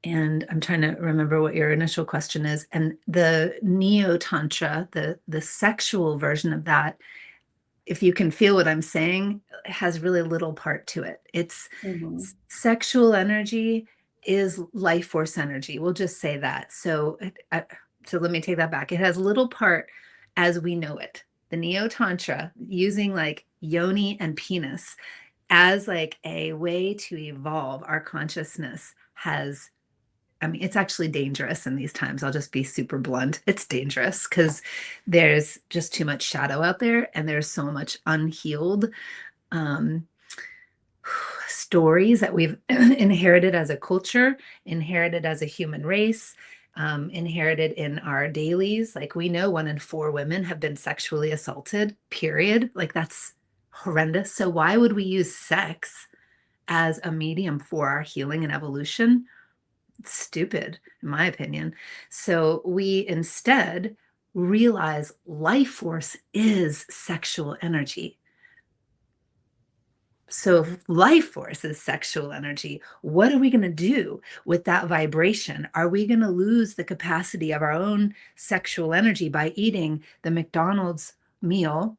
And I'm trying to remember what your initial question is. And the Neo Tantra, the sexual version of that, if you can feel what I'm saying, has really little part to it. It's Mhm. sexual energy is life force energy. We'll just say that. So let me take that back. It has little part as we know it. The Neo Tantra, using like yoni and penis as like a way to evolve our consciousness, has, I mean, it's actually dangerous in these times. I'll just be super blunt. It's dangerous because there's just too much shadow out there, and there's so much unhealed um, stories that we've inherited as a culture, inherited as a human race, inherited in our dailies. Like, we know 1 in 4 women have been sexually assaulted, period. Like, that's horrendous. So why would we use sex as a medium for our healing and evolution? It's stupid, in my opinion. So we instead realize life force is sexual energy. So if life force is sexual energy, what are we going to do with that vibration? Are we going to lose the capacity of our own sexual energy by eating the McDonald's meal,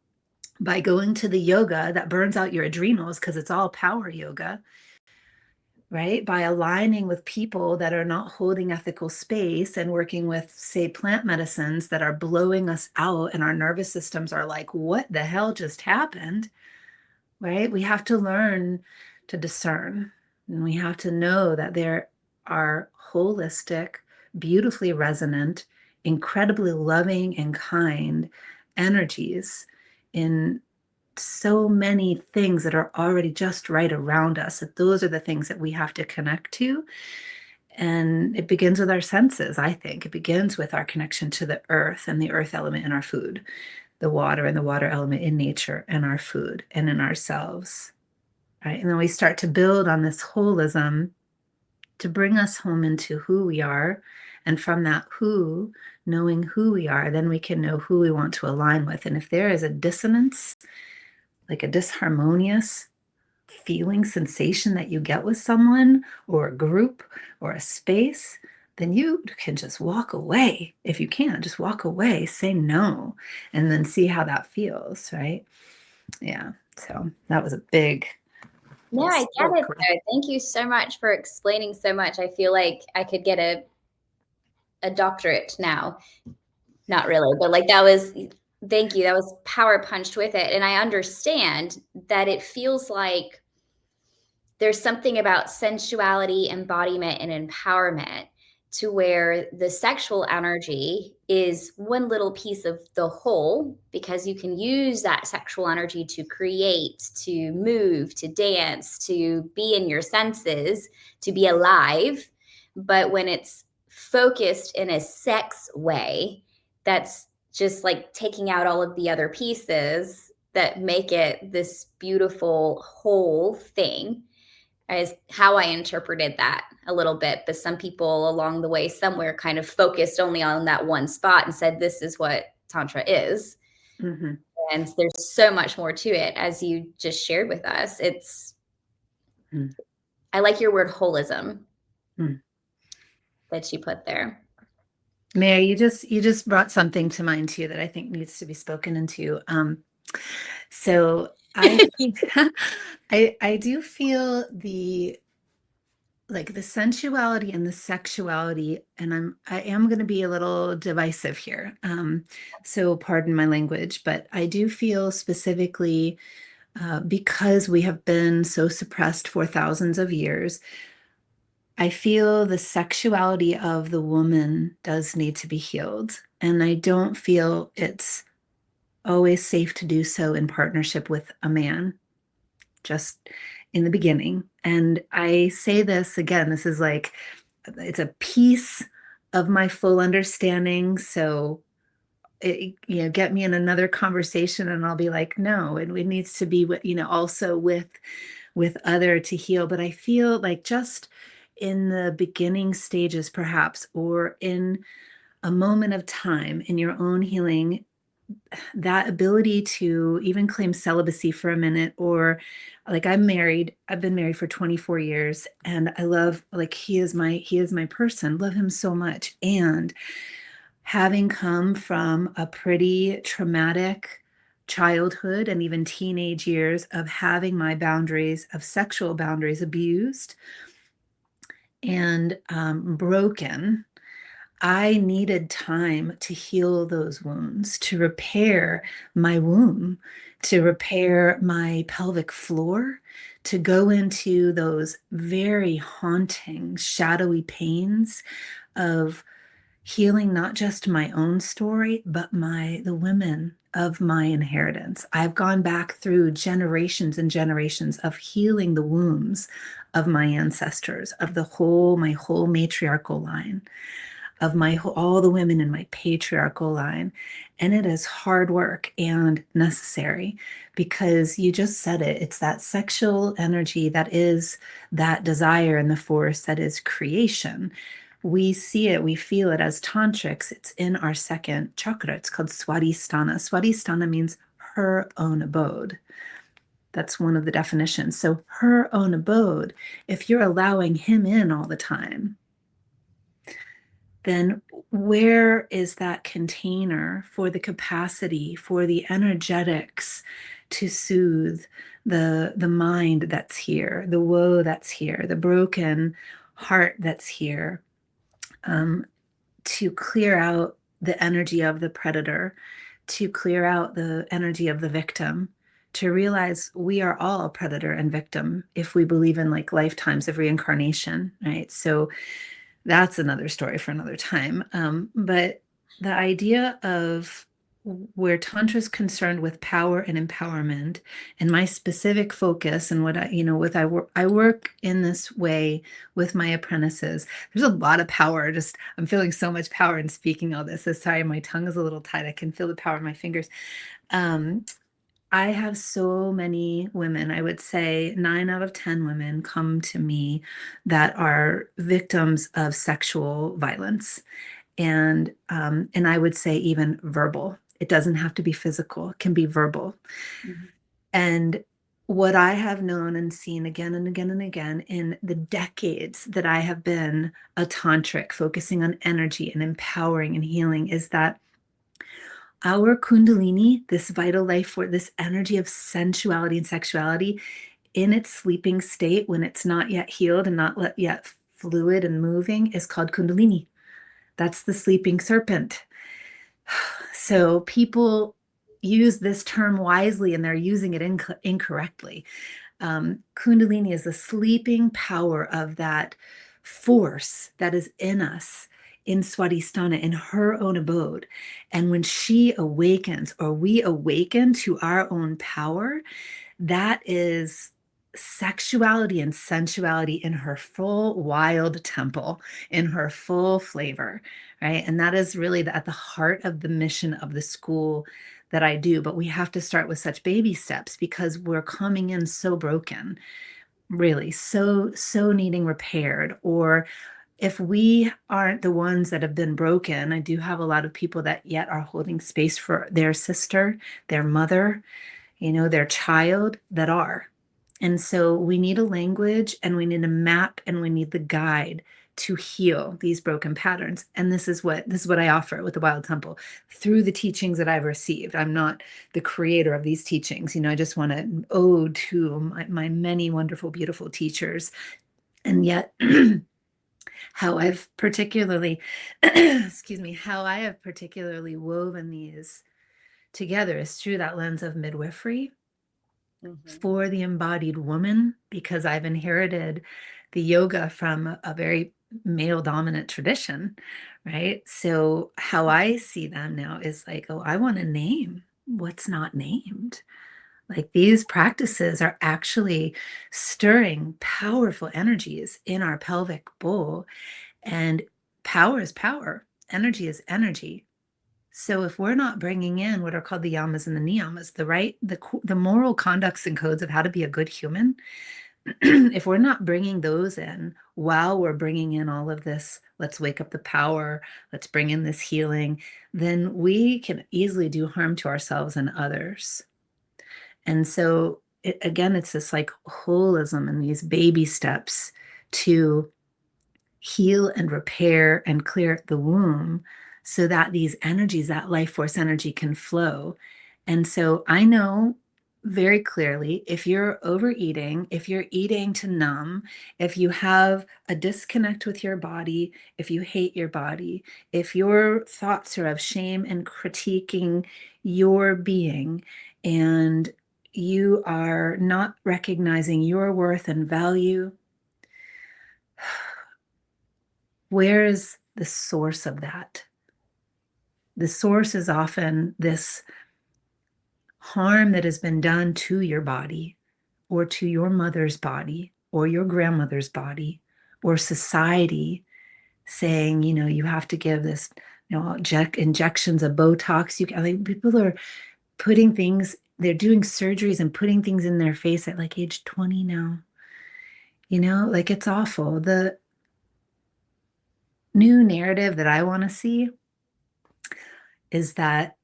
by going to the yoga that burns out your adrenals because it's all power yoga, right? By aligning with people that are not holding ethical space and working with, say, plant medicines that are blowing us out, and our nervous systems are like, what the hell just happened? Right? We have to learn to discern, and we have to know that there are holistic, beautifully resonant, incredibly loving and kind energies in so many things that are already just right around us, that those are the things that we have to connect to. And it begins with our senses. I think it begins with our connection to the earth and the earth element in our food, the water and the water element in nature and our food and in ourselves, right? And then we start to build on this holism to bring us home into who we are. And from that who, knowing who we are, then we can know who we want to align with. And if there is a dissonance, like a disharmonious feeling, sensation that you get with someone or a group or a space, then you can just walk away. If you can, just walk away, say no, and then see how that feels, right? Yeah. So that was a big No, I get it spoke. though. Thank you so much for explaining so much. I feel like I could get a doctorate now. Not really, but like that was, thank you. That was power punched with it. And I understand that it feels like there's something about sensuality, embodiment, and empowerment to where the sexual energy is one little piece of the whole, because you can use that sexual energy to create, to move, to dance, to be in your senses, to be alive. But when it's focused in a sex way, that's just like taking out all of the other pieces that make it this beautiful whole thing, is how I interpreted that a little bit. But some people along the way somewhere kind of focused only on that one spot and said, this is what Tantra is. Mm-hmm. And there's so much more to it, as you just shared with us. Mm-hmm. I like your word holism Mm-hmm. that you put there. Mary, you just brought something to mind too that I think needs to be spoken into. So I think I do feel the sensuality and the sexuality, and I am going to be a little divisive here. So pardon my language, but I do feel specifically, because we have been so suppressed for thousands of years, I feel the sexuality of the woman does need to be healed. And I don't feel it's always safe to do so in partnership with a man, just in the beginning. And I say this again, this is like, it's a piece of my full understanding. So, get me in another conversation and I'll be like, no, it needs to be, also with other to heal. But I feel like just in the beginning stages, perhaps, or in a moment of time in your own healing, that ability to even claim celibacy for a minute, or like I've been married for 24 years, and I love, like, he is my person, love him so much. And having come from a pretty traumatic childhood and even teenage years of having my boundaries of sexual boundaries abused and broken, I needed time to heal those wounds, to repair my womb, to repair my pelvic floor, to go into those very haunting, shadowy pains of healing not just my own story, but the women of my inheritance. I've gone back through generations and generations of healing the wombs of my ancestors, of my whole matriarchal line, of all the women in my patriarchal line. And it is hard work and necessary, because you just said it. It's that sexual energy that is that desire and the force that is creation. We see it, we feel it as tantrics. It's in our second chakra. It's called Swadhisthana. Swadhisthana means her own abode. That's one of the definitions. So her own abode, if you're allowing him in all the time, then where is that container for the capacity, for the energetics to soothe the mind that's here, the woe that's here, the broken heart that's here, to clear out the energy of the predator, to clear out the energy of the victim, to realize we are all predator and victim if we believe in like lifetimes of reincarnation, right? So that's another story for another time. But the idea of where Tantra is concerned with power and empowerment, and my specific focus, and what I work in this way with my apprentices. There's a lot of power. Just I'm feeling so much power in speaking all this. So sorry, my tongue is a little tight. I can feel the power in my fingers. Um, I have so many women, I would say 9 out of 10 women come to me that are victims of sexual violence. And I would say even verbal. It doesn't have to be physical, it can be verbal. Mhm. And what I have known and seen again and again and again in the decades that I have been a tantric, focusing on energy and empowering and healing, is that our Kundalini, this vital life force, this energy of sensuality and sexuality in its sleeping state, when it's not yet healed and not yet fluid and moving, is called Kundalini. That's the sleeping serpent. So people use this term wisely, and they're using it incorrectly. Kundalini is the sleeping power of that force that is in us, in Swadhisthana, in her own abode. And when she awakens, or we awaken to our own power, that is sexuality and sensuality in her full wild temple, in her full flavor, right? And that is really at the heart of the mission of the school that I do. But we have to start with such baby steps, because we're coming in so broken, really so needing repaired. Or if we aren't the ones that have been broken, I do have a lot of people that yet are holding space for their sister, their mother, their child, that are. And so we need a language, and we need a map, and we need the guide to heal these broken patterns. And this is what I offer with the Wild Temple through the teachings that I've received. I'm not the creator of these teachings. I just want to ode to my many wonderful, beautiful teachers. And yet how I've particularly, excuse me, how I have particularly woven these together is through that lens of midwifery Mhm. for the embodied woman, because I've inherited the yoga from a very male dominant tradition, right? So how I see them now is like, oh, I want to name what's not named. Like, these practices are actually stirring powerful energies in our pelvic bowl, and power is power, energy is energy. So if we're not bringing in what are called the yamas and the niyamas, the moral conducts and codes of how to be a good human, if we're not bringing those in while we're bringing in all of this, let's wake up the power, let's bring in this healing, then we can easily do harm to ourselves and others. And so, again, it's this like holism and these baby steps to heal and repair and clear the womb so that these energies, that life force energy, can flow. And so I know very clearly if you're overeating, if you're eating to numb, if you have a disconnect with your body, if you hate your body, if your thoughts are of shame and critiquing your being, and you are not recognizing your worth and value, where is the source of that? The source is often this harm that has been done to your body or to your mother's body or your grandmother's body or society saying, you have to give this, injections of Botox. People are putting things, they're doing surgeries and putting things in their face at like age 20 now. It's awful. The new narrative that I want to see is that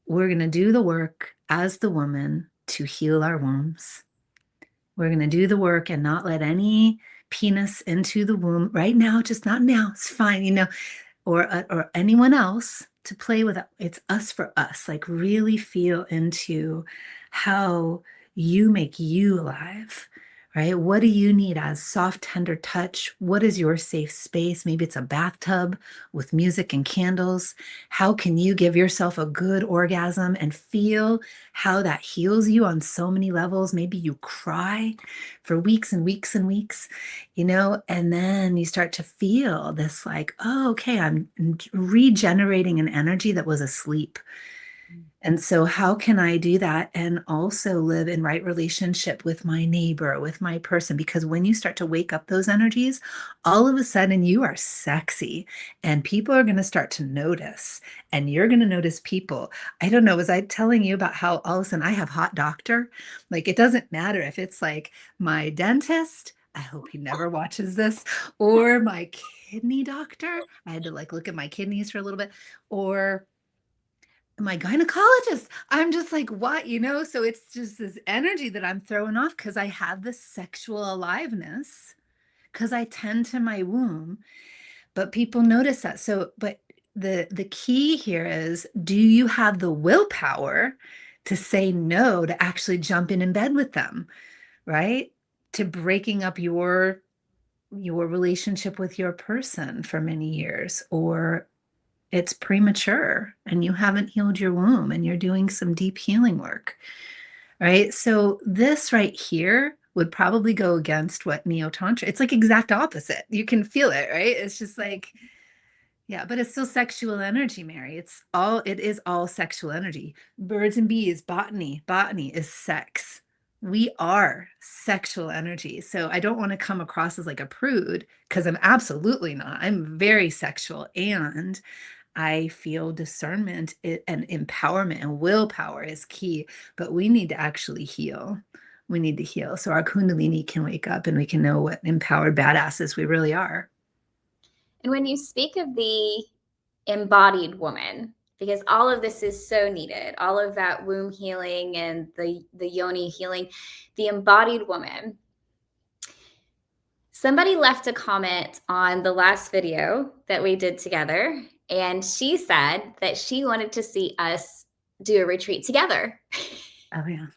we're going to do the work as the woman to heal our wombs. We're going to do the work and not let any penis into the womb right now, just not now. It's fine, or anyone else to play with. It's us for us. Like really feel into how you make you alive, right? What do you need as soft, tender touch? What is your safe space? Maybe it's a bathtub with music and candles. How can you give yourself a good orgasm and feel how that heals you on so many levels? Maybe you cry for weeks and weeks and weeks, and then you start to feel this like, oh, okay, I'm regenerating an energy that was asleep. And so, how can I do that and also live in right relationship with my neighbor, with my person? Because when you start to wake up those energies, all of a sudden you are sexy and people are going to start to notice and you're going to notice people. I don't know, was I telling you about how all of a sudden I have hot doctor? Like, it doesn't matter if it's like my dentist. I hope he never watches this, or my kidney doctor. I had to like look at my kidneys for a little bit, or my gynecologist. I'm just like, what, So it's just this energy that I'm throwing off because I have this sexual aliveness, because I tend to my womb, but people notice that. So, but the key here is, do you have the willpower to say no, to actually jump in bed with them, right? To breaking up your relationship with your person for many years, or it's premature and you haven't healed your womb and you're doing some deep healing work, right? So this right here would probably go against what Neo Tantra, it's like exact opposite. You can feel it, right? It's just like, yeah, but it's still sexual energy, Mary. It is all sexual energy. Birds and bees, botany is sex. We are sexual energy. So I don't want to come across as like a prude, because I'm absolutely not. I'm very sexual, and I feel discernment and empowerment and willpower is key, but we need to actually heal. We need to heal so our Kundalini can wake up and we can know what empowered badasses we really are. And when you speak of the embodied woman, because all of this is so needed, all of that womb healing and the yoni healing, the embodied woman. Somebody left a comment on the last video that we did together, and she said that she wanted to see us do a retreat together. Oh, yeah.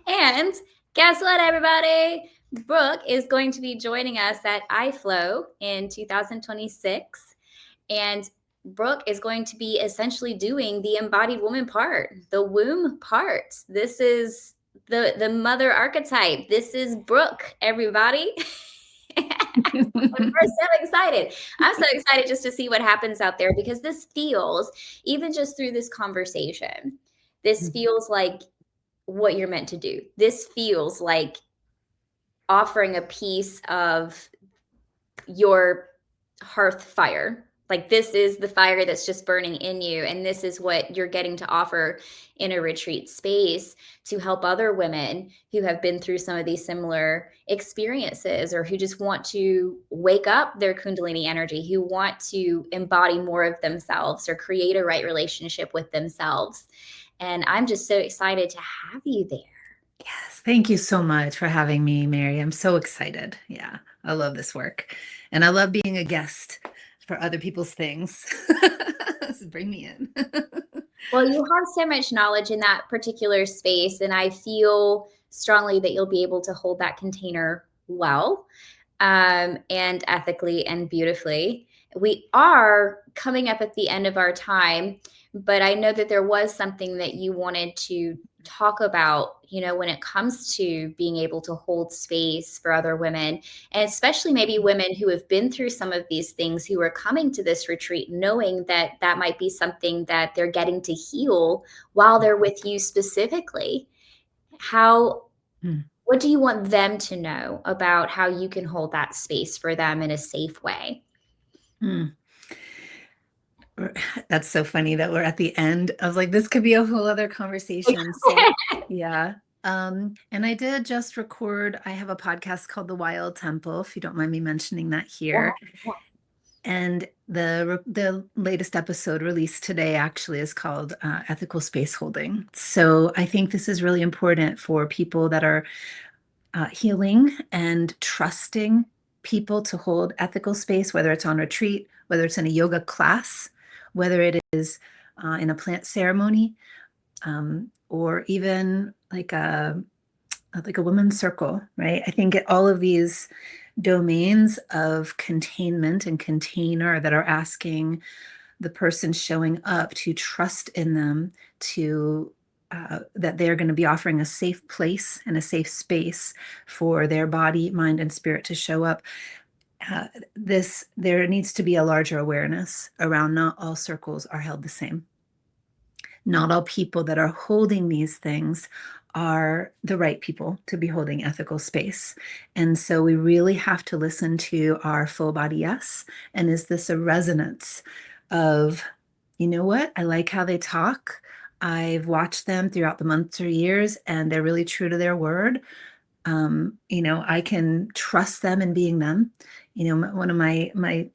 And guess what, everybody? Brooke is going to be joining us at iFlow in 2026. And Brooke is going to be essentially doing the embodied woman part, the womb part. This is the mother archetype. This is Brooke, everybody. We're so excited. I'm so excited just to see what happens out there, because this feels, even just through this conversation, this feels like what you're meant to do. This feels like offering a piece of your hearth fire Like, this is the fire that's just burning in you, and this is what you're getting to offer in a retreat space to help other women who have been through some of these similar experiences, or who just want to wake up their Kundalini energy, who want to embody more of themselves or create a right relationship with themselves. And I'm just so excited to have you there. Yes, thank you so much for having me, Mary. I'm so excited. Yeah, I love this work. And I love being a guest for other people's things. So bring me in. Well, you have so much knowledge in that particular space, and I feel strongly that you'll be able to hold that container well, and ethically and beautifully. We are coming up at the end of our time, but I know that there was something that you wanted to talk about, when it comes to being able to hold space for other women, and especially maybe women who have been through some of these things, who are coming to this retreat knowing that that might be something that they're getting to heal while they're with you specifically. How Hmm. What do you want them to know about how you can hold that space for them in a safe way? Hmm. That's so funny that we're at the end. I was like, this could be a whole other conversation. So, yeah. And I did just record, I have a podcast called The Wild Temple, if you don't mind me mentioning that here. And the latest episode released today actually is called Ethical Space Holding. So I think this is really important for people that are healing and trusting people to hold ethical space, whether it's on retreat, whether it's in a yoga class, whether it is in a plant ceremony, or even like a women's circle, right? I think all of these domains of containment and container that are asking the person showing up to trust in them, to that they're going to be offering a safe place and a safe space for their body, mind, and spirit to show up. There needs to be a larger awareness around not all circles are held the same. Not all people that are holding these things are the right people to be holding ethical space. And so we really have to listen to our full body yes. And is this a resonance of, you know what? I like how they talk. I've watched them throughout the months or years, and they're really true to their word. I can trust them in being them. One of my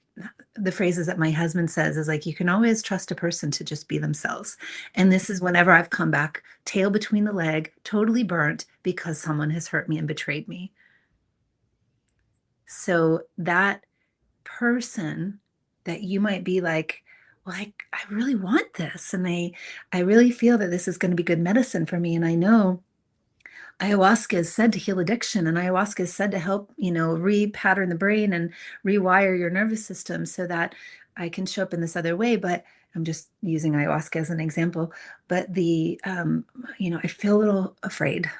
the phrases that my husband says is like, you can always trust a person to just be themselves. And this is whenever I've come back, tail between the leg, totally burnt because someone has hurt me and betrayed me. So that person that you might be like, well, I really want this. And I really feel that this is going to be good medicine for me. And I know ayahuasca is said to heal addiction, and ayahuasca is said to help, repattern the brain and rewire your nervous system so that I can show up in this other way. But I'm just using ayahuasca as an example. But I feel a little afraid.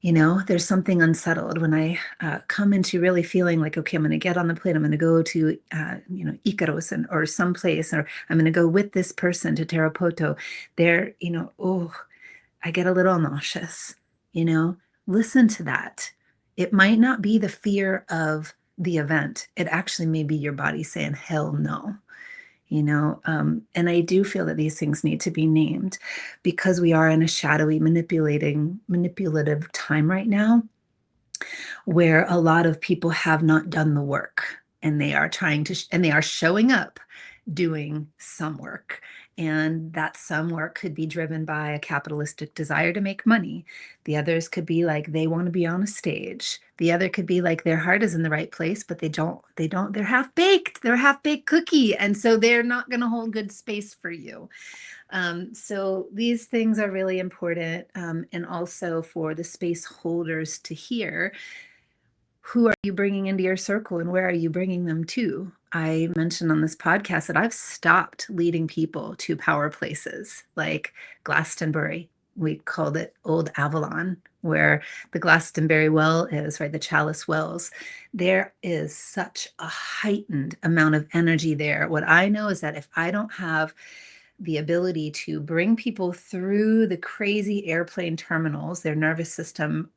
There's something unsettled when I come into really feeling like, okay, I'm going to get on the plane. I'm going to go to, Icaros or someplace, or I'm going to go with this person to Terapoto. There, I get a little nauseous, you know, listen to that. It might not be the fear of the event. It actually may be your body saying, hell no, and I do feel that these things need to be named because we are in a shadowy, manipulative time right now where a lot of people have not done the work and they are trying to, and they are showing up doing some work. And that some work could be driven by a capitalistic desire to make money. The others could be like they want to be on a stage. The other could be like their heart is in the right place, but they're they're a half-baked cookie. And so they're not going to hold good space for you. So these things are really important. And also for the space holders to hear, who are you bringing into your circle and where are you bringing them to? I mentioned on this podcast that I've stopped leading people to power places like Glastonbury. We called it Old Avalon, where the Glastonbury well is, right? The Chalice Wells. There is such a heightened amount of energy there. What I know is that if I don't have the ability to bring people through the crazy airplane terminals, their nervous system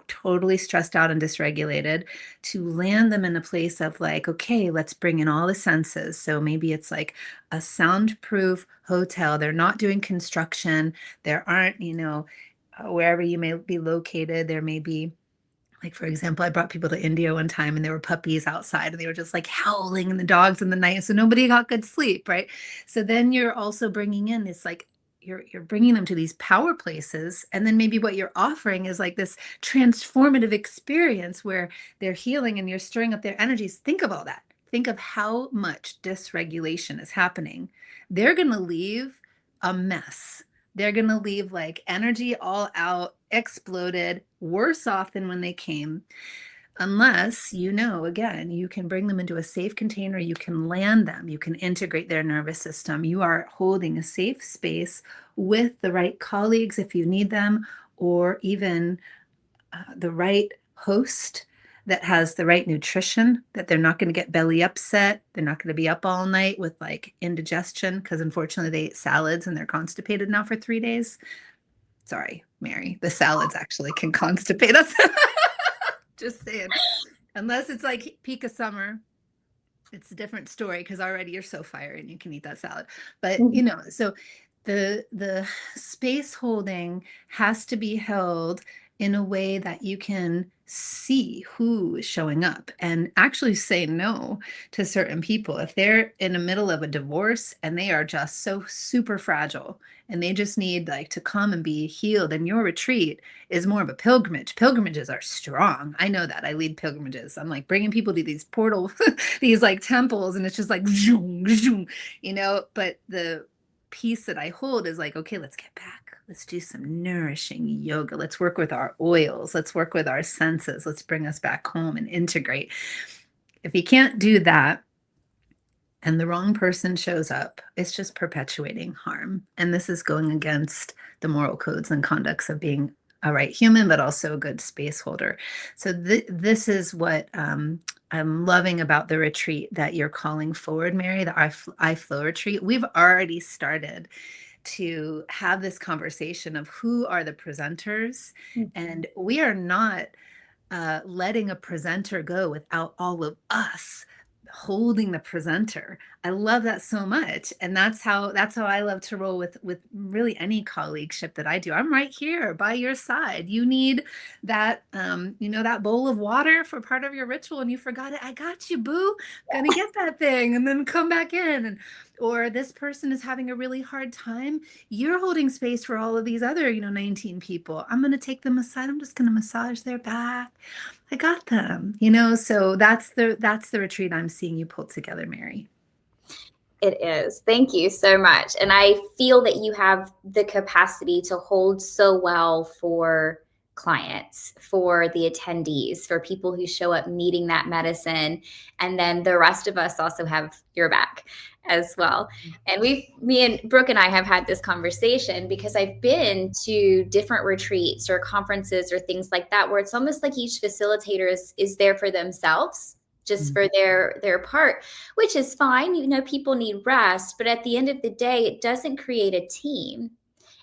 totally stressed out and dysregulated, to land them in a place of like, okay, let's bring in all the senses. So maybe it's like a soundproof hotel. They're not doing construction. There aren't, wherever you may be located, there may be, like, for example, I brought people to India one time and there were puppies outside and they were just like howling and the dogs in the night. So nobody got good sleep, right? So then you're also bringing in this, like, you're bringing them to these power places. And then maybe what you're offering is like this transformative experience where they're healing and you're stirring up their energies. Think of all that. Think of how much dysregulation is happening. They're going to leave a mess. They're going to leave like energy all out, exploded, worse off than when they came. Unless, again, you can bring them into a safe container, you can land them, you can integrate their nervous system. You are holding a safe space with the right colleagues if you need them, or even the right host that has the right nutrition, that they're not going to get belly upset. They're not going to be up all night with like indigestion because unfortunately they ate salads and they're constipated now for 3 days. Sorry, Mary, the salads actually can constipate us. Just saying. Unless it's like peak of summer, it's a different story because already you're so fiery and you can eat that salad. But so the space holding has to be held in a way that you can see who is showing up and actually say no to certain people. If they're in the middle of a divorce and they are just so super fragile and they just need like to come and be healed, and your retreat is more of a pilgrimage. Pilgrimages are strong. I know that. I lead pilgrimages. I'm like bringing people to these portal, these like temples, and it's just like, but the piece that I hold is like, okay, let's get back. Let's do some nourishing yoga. Let's work with our oils. Let's work with our senses. Let's bring us back home and integrate. If you can't do that and the wrong person shows up, it's just perpetuating harm. And this is going against the moral codes and conducts of being a right human, but also a good space holder. So this is what I'm loving about the retreat that you're calling forward, Mary, the I Flow retreat. We've already started to have this conversation of who are the presenters, and we are not letting a presenter go without all of us holding the presenter. I love that so much. And that's how I love to roll with really any colleagueship that I do. I'm right here by your side. You need that that bowl of water for part of your ritual and you forgot it. I got you, boo. Gonna get that thing and then come back in. And or this person is having a really hard time. You're holding space for all of these other 19 people. I'm going to take them aside. I'm just going to massage their back. I got them, so that's the retreat I'm seeing you pull together, Mary. It is. Thank you so much. And I feel that you have the capacity to hold so well for clients, for the attendees, for people who show up needing that medicine. And then the rest of us also have your back as well. And me and Brooke and I have had this conversation because I've been to different retreats or conferences or things like that, where it's almost like each facilitator is there for themselves, just for their part, which is fine. People need rest, but at the end of the day, it doesn't create a team.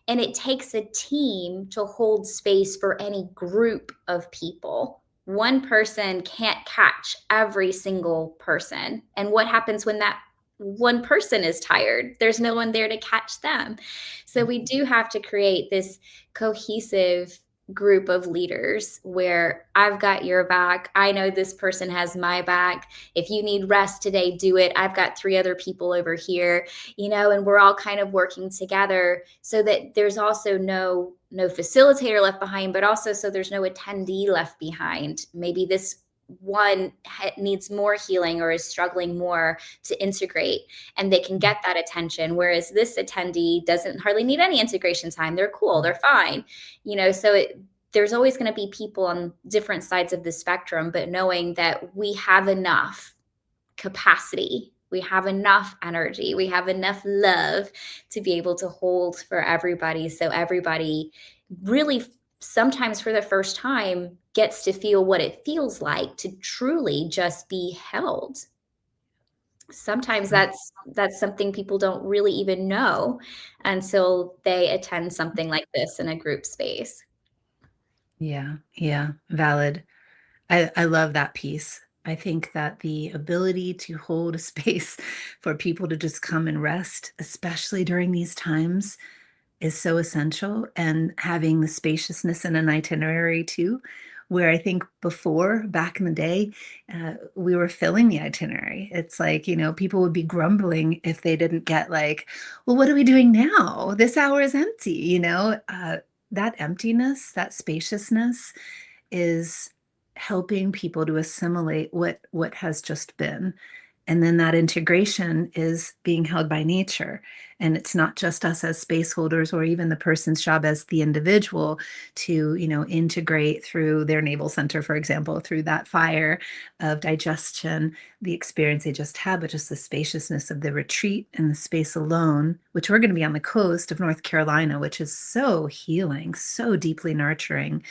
And it takes a team to hold space for any group of people. One person can't catch every single person. And what happens when that one person is tired? There's no one there to catch them. So we do have to create this cohesive group of leaders where I've got your back. I know this person has my back. If you need rest today, do it. I've got 3 other people over here, and we're all kind of working together so that there's also no facilitator left behind, but also so there's no attendee left behind. Maybe this one needs more healing or is struggling more to integrate, and they can get that attention, whereas this attendee doesn't hardly need any integration time. They're cool, they're fine, so there's always going to be people on different sides of the spectrum, but knowing that we have enough capacity, we have enough energy, we have enough love to be able to hold for everybody, so everybody really sometimes for the first time gets to feel what it feels like to truly just be held. sometimes that's something people don't really even know until they attend something like this in a group space. Yeah, yeah, valid. I love that piece. I think that the ability to hold a space for people to just come and rest, especially during these times, is so essential. And having the spaciousness in an itinerary too, where I think before, back in the day, we were filling the itinerary. It's like, people would be grumbling if they didn't get like, well, what are we doing now? This hour is empty. That emptiness, that spaciousness is helping people to assimilate what has just been. And then that integration is being held by nature. And it's not just us as space holders or even the person's job as the individual to, integrate through their navel center, for example, through that fire of digestion, the experience they just had, but just the spaciousness of the retreat and the space alone, which we're going to be on the coast of North Carolina, which is so healing, so deeply nurturing,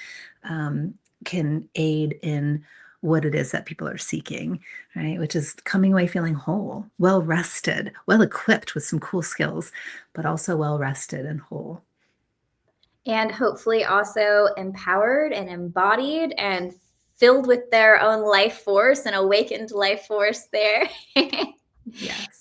can aid in what it is that people are seeking, right? Which is coming away feeling whole, well rested, well equipped with some cool skills, but also well rested and whole. And hopefully also empowered and embodied and filled with their own life force and awakened life force there. Yes.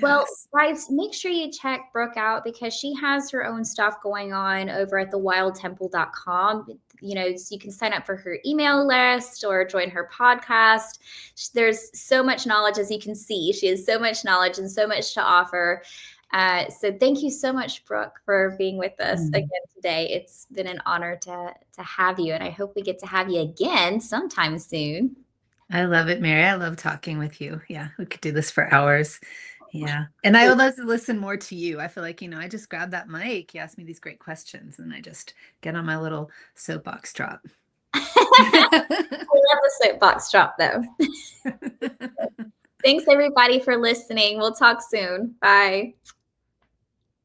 Well, Yes. guys, make sure you check Brooke out because she has her own stuff going on over at thewildtemple.com. So you can sign up for her email list or join her podcast. There's so much knowledge, as you can see. She has so much knowledge and so much to offer. So thank you so much, Brooke, for being with us again today. It's been an honor to have you, and I hope we get to have you again sometime soon. I love it, Mary. I love talking with you. Yeah, we could do this for hours. Yeah. And I would love to listen more to you. I feel like, I just grab that mic, you ask me these great questions, and I just get on my little soapbox drop. I love the soapbox drop, though. Thanks, everybody, for listening. We'll talk soon. Bye.